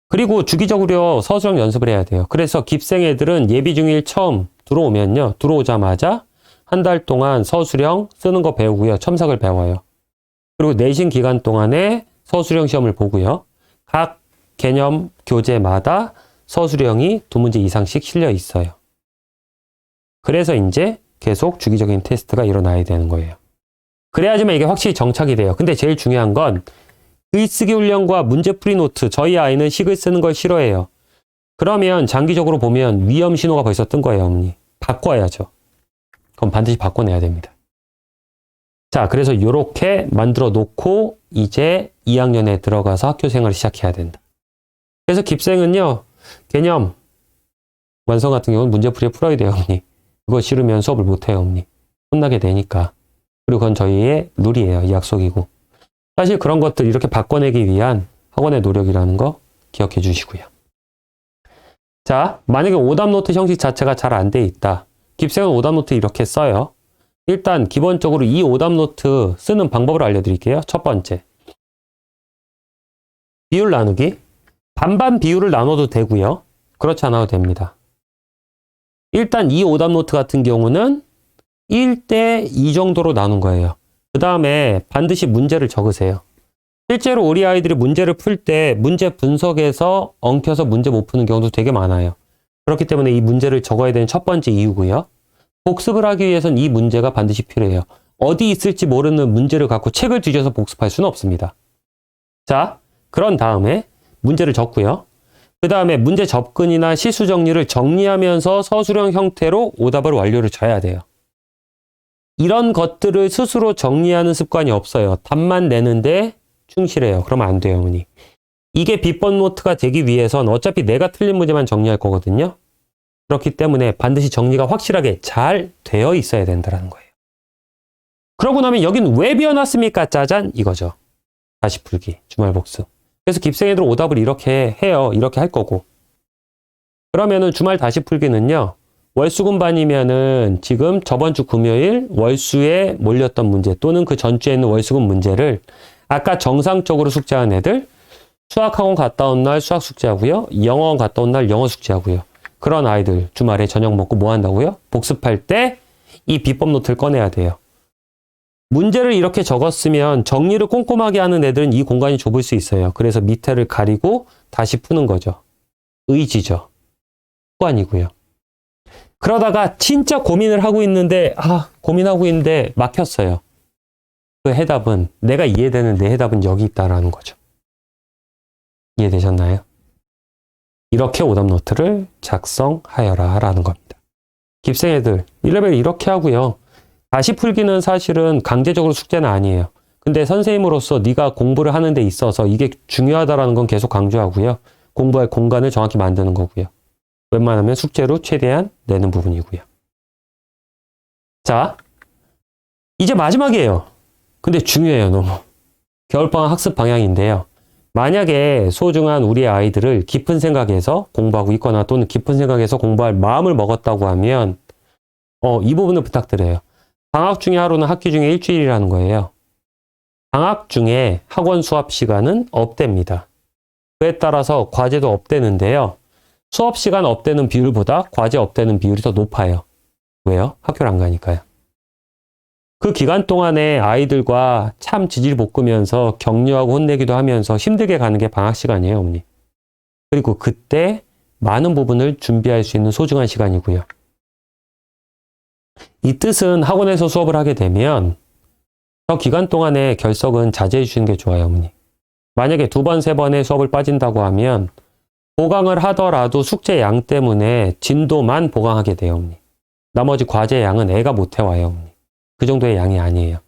그리고 주기적으로 서술형 연습을 해야 돼요. 그래서 깁생 애들은 예비 중일 처음 들어오면요. 들어오자마자 한 달 동안 서술형 쓰는 거 배우고요. 첨삭을 배워요. 그리고 내신 기간 동안에 서술형 시험을 보고요. 각 개념 교재마다 서술형이 2문제 이상씩 실려 있어요. 그래서 이제 계속 주기적인 테스트가 일어나야 되는 거예요. 그래야지만 이게 확실히 정착이 돼요. 근데 제일 중요한 건 글쓰기 훈련과 문제풀이 노트, 저희 아이는 식을 쓰는 걸 싫어해요. 그러면 장기적으로 보면 위험 신호가 벌써 뜬 거예요, 어머니. 바꿔야죠. 그럼 반드시 바꿔내야 됩니다. 자, 그래서 이렇게 만들어 놓고 이제 2학년에 들어가서 학교 생활을 시작해야 된다. 그래서 깁생은요, 개념 완성 같은 경우는 문제풀이에 풀어야 돼요, 어머니. 그거 싫으면 수업을 못해요, 어머니. 혼나게 되니까. 그리고 그건 저희의 룰이에요, 약속이고. 사실 그런 것들 이렇게 바꿔내기 위한 학원의 노력이라는 거 기억해 주시고요. 자, 만약에 오답 노트 형식 자체가 잘 안 돼 있다. 깁생은 오답 노트 이렇게 써요. 일단 기본적으로 이 오답 노트 쓰는 방법을 알려드릴게요. 첫 번째, 비율 나누기. 반반 비율을 나눠도 되고요. 그렇지 않아도 됩니다. 일단 이 오답 노트 같은 경우는 1대 2 정도로 나눈 거예요. 그 다음에 반드시 문제를 적으세요. 실제로 우리 아이들이 문제를 풀 때 문제 분석에서 엉켜서 문제 못 푸는 경우도 되게 많아요. 그렇기 때문에 이 문제를 적어야 되는 첫 번째 이유고요. 복습을 하기 위해서는 이 문제가 반드시 필요해요. 어디 있을지 모르는 문제를 갖고 책을 뒤져서 복습할 수는 없습니다. 자, 그런 다음에 문제를 적고요. 그 다음에 문제 접근이나 실수 정리를 정리하면서 서술형 형태로 오답을 완료를 줘야 돼요. 이런 것들을 스스로 정리하는 습관이 없어요. 답만 내는데 충실해요. 그러면 안 돼요, 어머니. 이게 비법 노트가 되기 위해선 어차피 내가 틀린 문제만 정리할 거거든요. 그렇기 때문에 반드시 정리가 확실하게 잘 되어 있어야 된다는 거예요. 그러고 나면 여긴 왜 비워놨습니까? 짜잔, 이거죠. 다시 풀기, 주말 복습. 그래서 깁생 애들 오답을 이렇게 해요. 이렇게 할 거고. 그러면은 주말 다시 풀기는요. 월수금반이면은 지금 저번 주 금요일 월수에 몰렸던 문제 또는 그 전주에 있는 월수금 문제를 아까 정상적으로 숙제한 애들 수학학원 갔다 온 날 수학 숙제하고요. 영어원 갔다 온 날 영어 숙제하고요. 그런 아이들 주말에 저녁 먹고 뭐 한다고요? 복습할 때 이 비법 노트를 꺼내야 돼요. 문제를 이렇게 적었으면 정리를 꼼꼼하게 하는 애들은 이 공간이 좁을 수 있어요. 그래서 밑에를 가리고 다시 푸는 거죠. 의지죠. 습관이고요. 그러다가 진짜 고민을 하고 있는데 고민하고 있는데 막혔어요. 그 해답은 내가 이해되는 내 해답은 여기 있다라는 거죠. 이해되셨나요? 이렇게 오답 노트를 작성하여라 라는 겁니다. 깁생 애들 1레벨 이렇게 하고요. 다시 풀기는 사실은 강제적으로 숙제는 아니에요. 근데 선생님으로서 네가 공부를 하는 데 있어서 이게 중요하다라는 건 계속 강조하고요. 공부할 공간을 정확히 만드는 거고요. 웬만하면 숙제로 최대한 내는 부분이고요. 자, 이제 마지막이에요. 근데 중요해요, 너무. 겨울방학 학습 방향인데요. 만약에 소중한 우리 아이들을 깊은 생각에서 공부하고 있거나 또는 깊은 생각에서 공부할 마음을 먹었다고 하면 이 부분을 부탁드려요. 방학 중에 하루는 학기 중에 일주일이라는 거예요. 방학 중에 학원 수업 시간은 업됩니다. 그에 따라서 과제도 업되는데요. 수업 시간 업되는 비율보다 과제 업되는 비율이 더 높아요. 왜요? 학교를 안 가니까요. 그 기간 동안에 아이들과 참 지질 볶으면서 격려하고 혼내기도 하면서 힘들게 가는 게 방학 시간이에요, 어머니. 그리고 그때 많은 부분을 준비할 수 있는 소중한 시간이고요. 이 뜻은 학원에서 수업을 하게 되면 저 기간 동안에 결석은 자제해 주시는 게 좋아요, 어머니. 만약에 2번, 3번의 수업을 빠진다고 하면 보강을 하더라도 숙제 양 때문에 진도만 보강하게 돼요, 어머니. 나머지 과제 양은 애가 못 해와요. 어머니. 그 정도의 양이 아니에요.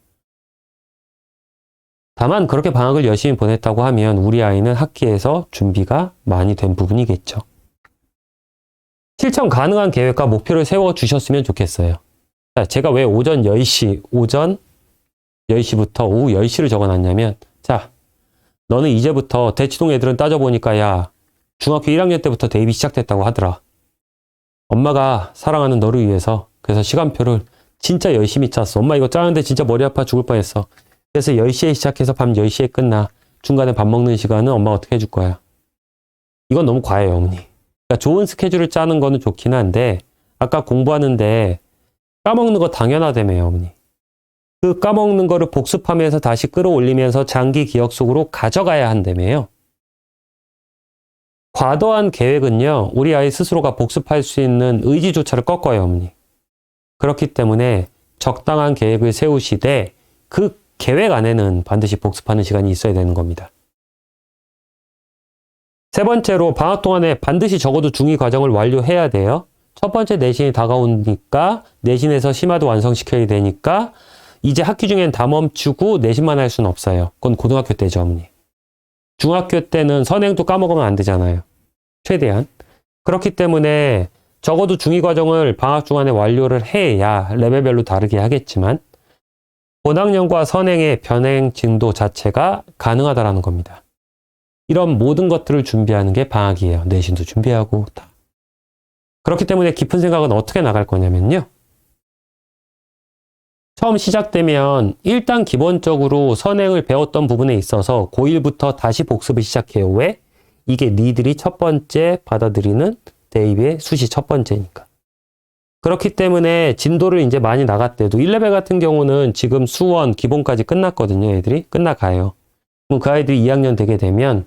다만 그렇게 방학을 열심히 보냈다고 하면 우리 아이는 학기에서 준비가 많이 된 부분이겠죠. 실천 가능한 계획과 목표를 세워주셨으면 좋겠어요. 자, 제가 왜 오전 10시부터 오후 10시를 적어놨냐면, 자, 너는 이제부터 대치동 애들은 따져보니까 야, 중학교 1학년 때부터 대입이 시작됐다고 하더라. 엄마가 사랑하는 너를 위해서 그래서 시간표를 진짜 열심히 짰어. 엄마 이거 짜는데 진짜 머리 아파 죽을 뻔했어. 그래서 10시에 시작해서 밤 10시에 끝나. 중간에 밥 먹는 시간은 엄마가 어떻게 해줄 거야. 이건 너무 과해요, 어머니. 그러니까 좋은 스케줄을 짜는 거는 좋긴 한데 아까 공부하는데 까먹는 거 당연하다며요, 어머니. 그 까먹는 거를 복습하면서 다시 끌어올리면서 장기 기억 속으로 가져가야 한다며요. 과도한 계획은요, 우리 아이 스스로가 복습할 수 있는 의지조차를 꺾어요, 어머니. 그렇기 때문에 적당한 계획을 세우시되 그 계획 안에는 반드시 복습하는 시간이 있어야 되는 겁니다. 세 번째로 방학 동안에 반드시 적어도 중2 과정을 완료해야 돼요. 첫 번째 내신이 다가오니까 내신에서 심화도 완성시켜야 되니까 이제 학기 중엔 다 멈추고 내신만 할 수는 없어요. 그건 고등학교 때죠, 어머니. 중학교 때는 선행도 까먹으면 안 되잖아요. 최대한. 그렇기 때문에 적어도 중2 과정을 방학 중간에 완료를 해야 레벨별로 다르게 하겠지만 본학년과 선행의 변행 진도 자체가 가능하다라는 겁니다. 이런 모든 것들을 준비하는 게 방학이에요. 내신도 준비하고 다. 그렇기 때문에 깊은 생각은 어떻게 나갈 거냐면요. 처음 시작되면 일단 기본적으로 선행을 배웠던 부분에 있어서 고1부터 다시 복습을 시작해요. 왜? 이게 니들이 첫 번째 받아들이는 대입의 수시 첫 번째니까. 그렇기 때문에 진도를 이제 많이 나갔대도 1레벨 같은 경우는 지금 수원 기본까지 끝났거든요. 애들이 끝나가요. 그럼 그 아이들이 2학년 되게 되면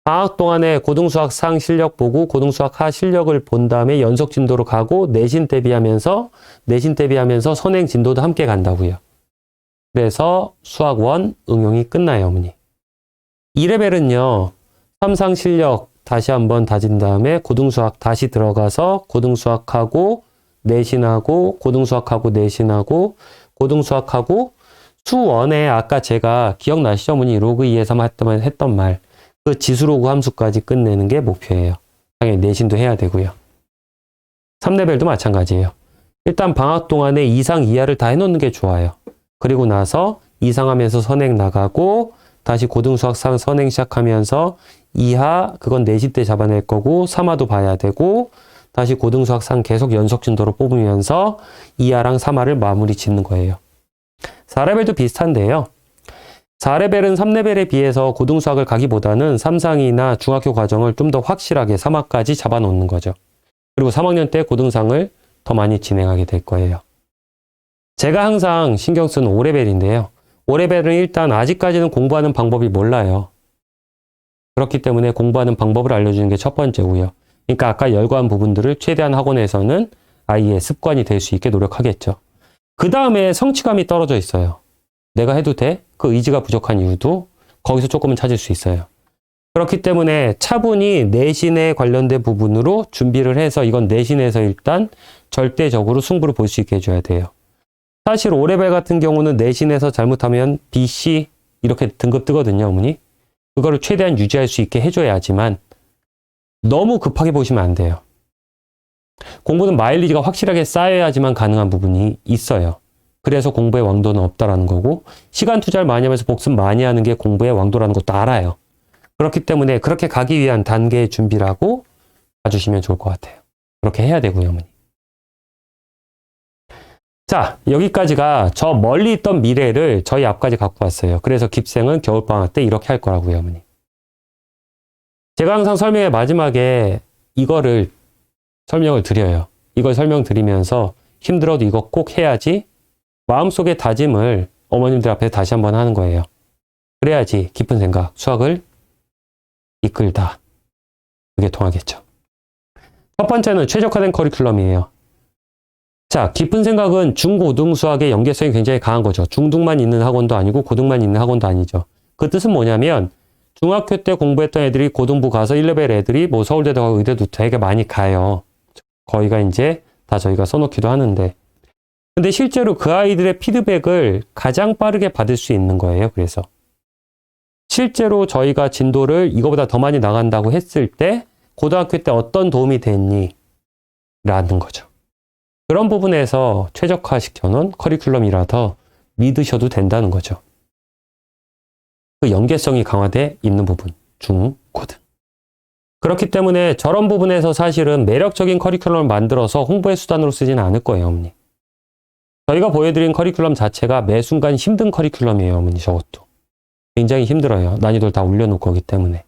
방학 동안에 고등수학 상 실력 보고 고등수학 하 실력을 본 다음에 연속 진도로 가고 내신 대비하면서 선행 진도도 함께 간다고요. 그래서 수학 1 응용이 끝나요, 어머니. 2레벨은요. 3상 실력 다시 한번 다진 다음에 고등수학 다시 들어가서 고등수학하고 내신하고 고등수학하고 내신하고 고등수학하고 수1에 아까 제가 기억나시죠? 어머니 로그 2에서 했던 말. 그 지수로그 함수까지 끝내는 게 목표예요. 당연히 내신도 해야 되고요. 3레벨도 마찬가지예요. 일단 방학 동안에 2상 이하를 다 해놓는 게 좋아요. 그리고 나서 2상 하면서 선행 나가고 다시 고등수학 상 선행 시작하면서 2하 그건 내신 때 잡아낼 거고 3하도 봐야 되고 다시 고등수학 상 계속 연속 진도로 뽑으면서 2하랑 3하를 마무리 짓는 거예요. 4레벨도 비슷한데요. 4레벨은 3레벨에 비해서 고등수학을 가기보다는 3상이나 중학교 과정을 좀 더 확실하게 3화까지 잡아놓는 거죠. 그리고 3학년 때 고등상을 더 많이 진행하게 될 거예요. 제가 항상 신경 쓰는 5레벨인데요. 5레벨은 일단 아직까지는 공부하는 방법이 몰라요. 그렇기 때문에 공부하는 방법을 알려주는 게 첫 번째고요. 그러니까 아까 열거한 부분들을 최대한 학원에서는 아이의 습관이 될 수 있게 노력하겠죠. 그 다음에 성취감이 떨어져 있어요. 내가 해도 돼? 그 의지가 부족한 이유도 거기서 조금은 찾을 수 있어요. 그렇기 때문에 차분히 내신에 관련된 부분으로 준비를 해서 이건 내신에서 일단 절대적으로 승부를 볼 수 있게 해줘야 돼요. 사실 5레벨 같은 경우는 내신에서 잘못하면 B, C 이렇게 등급 뜨거든요, 어머니. 그거를 최대한 유지할 수 있게 해줘야지만 너무 급하게 보시면 안 돼요. 공부는 마일리지가 확실하게 쌓여야지만 가능한 부분이 있어요. 그래서 공부의 왕도는 없다라는 거고 시간 투자를 많이 하면서 복습 많이 하는 게 공부의 왕도라는 것도 알아요. 그렇기 때문에 그렇게 가기 위한 단계의 준비라고 봐주시면 좋을 것 같아요. 그렇게 해야 되고요, 어머니. 자, 여기까지가 저 멀리 있던 미래를 저희 앞까지 갖고 왔어요. 그래서 깁생은 겨울방학 때 이렇게 할 거라고요, 어머니. 제가 항상 설명의 마지막에 이거를 설명을 드려요. 이걸 설명드리면서 힘들어도 이거 꼭 해야지 마음속의 다짐을 어머님들 앞에 다시 한번 하는 거예요. 그래야지 깊은 생각, 수학을 이끌다. 그게 통하겠죠. 첫 번째는 최적화된 커리큘럼이에요. 자, 깊은 생각은 중고등 수학의 연계성이 굉장히 강한 거죠. 중등만 있는 학원도 아니고 고등만 있는 학원도 아니죠. 그 뜻은 뭐냐면 중학교 때 공부했던 애들이 고등부 가서 1레벨 애들이 뭐 서울대도 가고 의대도 되게 많이 가요. 거기가 이제 다 저희가 써놓기도 하는데, 근데 실제로 그 아이들의 피드백을 가장 빠르게 받을 수 있는 거예요. 그래서 실제로 저희가 진도를 이거보다 더 많이 나간다고 했을 때 고등학교 때 어떤 도움이 됐니? 라는 거죠. 그런 부분에서 최적화시켜놓은 커리큘럼이라서 믿으셔도 된다는 거죠. 그 연계성이 강화돼 있는 부분, 중, 고등. 그렇기 때문에 저런 부분에서 사실은 매력적인 커리큘럼을 만들어서 홍보의 수단으로 쓰지는 않을 거예요, 어머니. 저희가 보여드린 커리큘럼 자체가 매 순간 힘든 커리큘럼이에요, 어머니. 저것도 굉장히 힘들어요. 난이도를 다 올려놓을 거기 때문에.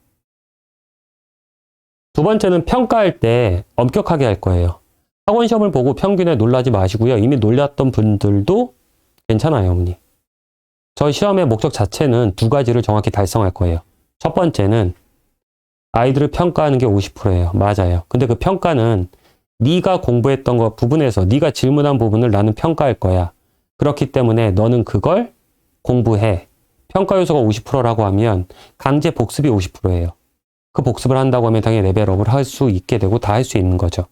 두 번째는 평가할 때 엄격하게 할 거예요. 학원 시험을 보고 평균에 놀라지 마시고요. 이미 놀랐던 분들도 괜찮아요, 어머니. 저희 시험의 목적 자체는 두 가지를 정확히 달성할 거예요. 첫 번째는 아이들을 평가하는 게 50%예요. 맞아요. 근데 그 평가는 네가 공부했던 것 부분에서 네가 질문한 부분을 나는 평가할 거야. 그렇기 때문에 너는 그걸 공부해. 평가 요소가 50%라고 하면 강제 복습이 50%예요. 그 복습을 한다고 하면 당연히 레벨업을 할 수 있게 되고 다 할 수 있는 거죠.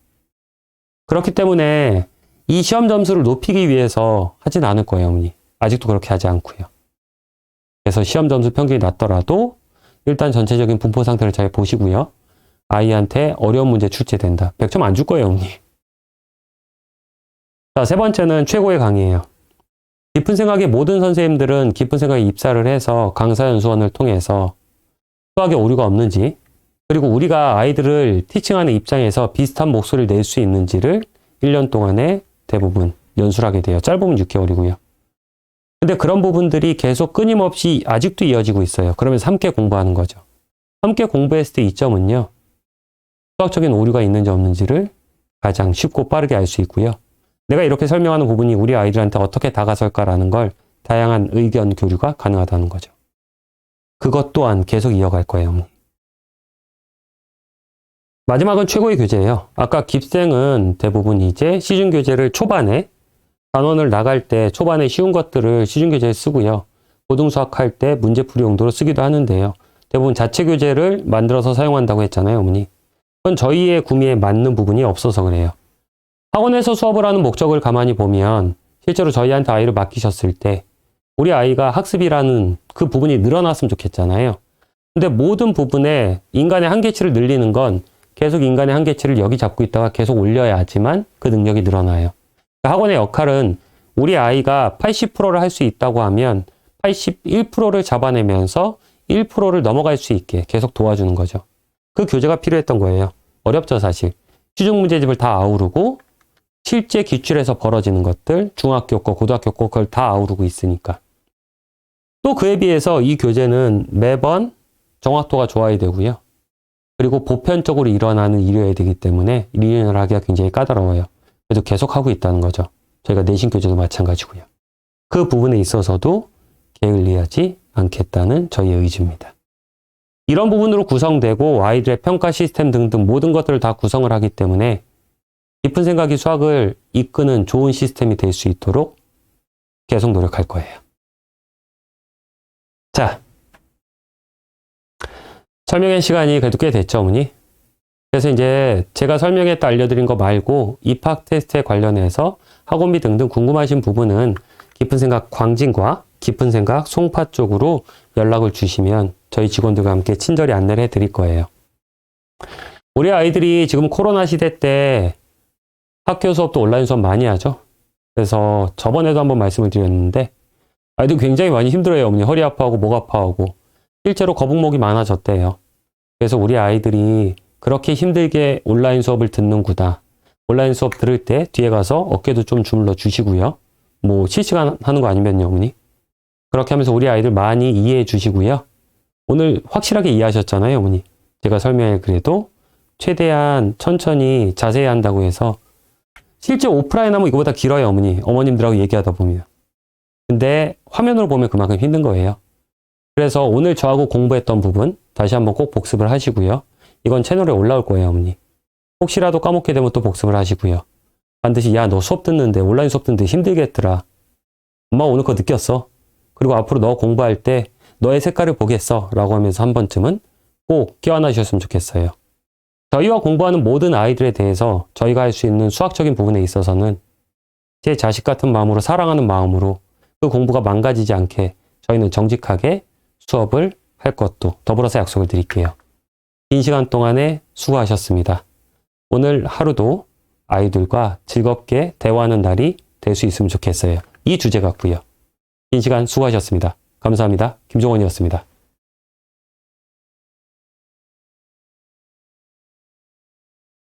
그렇기 때문에 이 시험 점수를 높이기 위해서 하진 않을 거예요, 어머니. 아직도 그렇게 하지 않고요. 그래서 시험 점수 평균이 낮더라도 일단 전체적인 분포 상태를 잘 보시고요. 아이한테 어려운 문제 출제된다. 100점 안 줄 거예요, 어머니. 자, 세 번째는 최고의 강의예요. 깊은 생각의 모든 선생님들은 깊은 생각에 입사를 해서 강사연수원을 통해서 수학에 오류가 없는지, 그리고 우리가 아이들을 티칭하는 입장에서 비슷한 목소리를 낼 수 있는지를 1년 동안에 대부분 연수를 하게 돼요. 짧으면 6개월이고요. 근데 그런 부분들이 계속 끊임없이 아직도 이어지고 있어요. 그러면서 함께 공부하는 거죠. 함께 공부했을 때 이점은요. 수학적인 오류가 있는지 없는지를 가장 쉽고 빠르게 알 수 있고요. 내가 이렇게 설명하는 부분이 우리 아이들한테 어떻게 다가설까라는 걸 다양한 의견 교류가 가능하다는 거죠. 그것 또한 계속 이어갈 거예요, 어머니. 마지막은 최고의 교재예요. 아까 깁생은 대부분 이제 시중 교재를 초반에 단원을 나갈 때 초반에 쉬운 것들을 시중 교재에 쓰고요. 고등수학 할 때 문제풀이 용도로 쓰기도 하는데요. 대부분 자체 교재를 만들어서 사용한다고 했잖아요, 어머니. 그건 저희의 구미에 맞는 부분이 없어서 그래요. 학원에서 수업을 하는 목적을 가만히 보면 실제로 저희한테 아이를 맡기셨을 때 우리 아이가 학습이라는 그 부분이 늘어났으면 좋겠잖아요. 근데 모든 부분에 인간의 한계치를 늘리는 건 계속 인간의 한계치를 여기 잡고 있다가 계속 올려야지만 그 능력이 늘어나요. 학원의 역할은 우리 아이가 80%를 할 수 있다고 하면 81%를 잡아내면서 1%를 넘어갈 수 있게 계속 도와주는 거죠. 그 교재가 필요했던 거예요. 어렵죠, 사실. 시중 문제집을 다 아우르고 실제 기출에서 벌어지는 것들, 중학교 거, 고등학교 거 그걸 다 아우르고 있으니까. 또 그에 비해서 이 교재는 매번 정확도가 좋아야 되고요. 그리고 보편적으로 일어나는 일이어야 되기 때문에 리뉴얼 하기가 굉장히 까다로워요. 그래도 계속 하고 있다는 거죠. 저희가 내신 교재도 마찬가지고요. 그 부분에 있어서도 게을리하지 않겠다는 저희의 의지입니다. 이런 부분으로 구성되고 아이들의 평가 시스템 등등 모든 것들을 다 구성을 하기 때문에 깊은 생각이 수학을 이끄는 좋은 시스템이 될 수 있도록 계속 노력할 거예요. 자, 설명의 시간이 그래도 꽤 됐죠, 어머니? 그래서 이제 제가 설명했다 알려드린 거 말고 입학 테스트에 관련해서 학원비 등등 궁금하신 부분은 깊은 생각 광진과 깊은 생각 송파 쪽으로 연락을 주시면 저희 직원들과 함께 친절히 안내를 해드릴 거예요. 우리 아이들이 지금 코로나 시대 때 학교 수업도 온라인 수업 많이 하죠. 그래서 저번에도 한번 말씀을 드렸는데 아이들 굉장히 많이 힘들어요. 어머니 허리 아파하고 목 아파하고 실제로 거북목이 많아졌대요. 그래서 우리 아이들이 그렇게 힘들게 온라인 수업을 듣는구나. 온라인 수업 들을 때 뒤에 가서 어깨도 좀 주물러 주시고요. 뭐 실시간 하는 거 아니면요, 어머니. 그렇게 하면서 우리 아이들 많이 이해해 주시고요. 오늘 확실하게 이해하셨잖아요, 어머니. 제가 설명해 그래도 최대한 천천히 자세히 한다고 해서 실제 오프라인 하면 이거보다 길어요, 어머니. 어머님들하고 얘기하다 보면. 근데 화면으로 보면 그만큼 힘든 거예요. 그래서 오늘 저하고 공부했던 부분 다시 한번 꼭 복습을 하시고요. 이건 채널에 올라올 거예요, 어머니. 혹시라도 까먹게 되면 또 복습을 하시고요. 반드시 야, 너 수업 듣는데 온라인 수업 듣는데 힘들겠더라. 엄마 오늘 그거 느꼈어. 그리고 앞으로 너 공부할 때 너의 색깔을 보겠어 라고 하면서 한 번쯤은 꼭 껴안아 주셨으면 좋겠어요. 저희와 공부하는 모든 아이들에 대해서 저희가 할 수 있는 수학적인 부분에 있어서는 제 자식 같은 마음으로 사랑하는 마음으로 그 공부가 망가지지 않게 저희는 정직하게 수업을 할 것도 더불어서 약속을 드릴게요. 긴 시간 동안에 수고하셨습니다. 오늘 하루도 아이들과 즐겁게 대화하는 날이 될 수 있으면 좋겠어요. 이 주제 같고요. 긴 시간 수고하셨습니다. 감사합니다. 김종원이었습니다.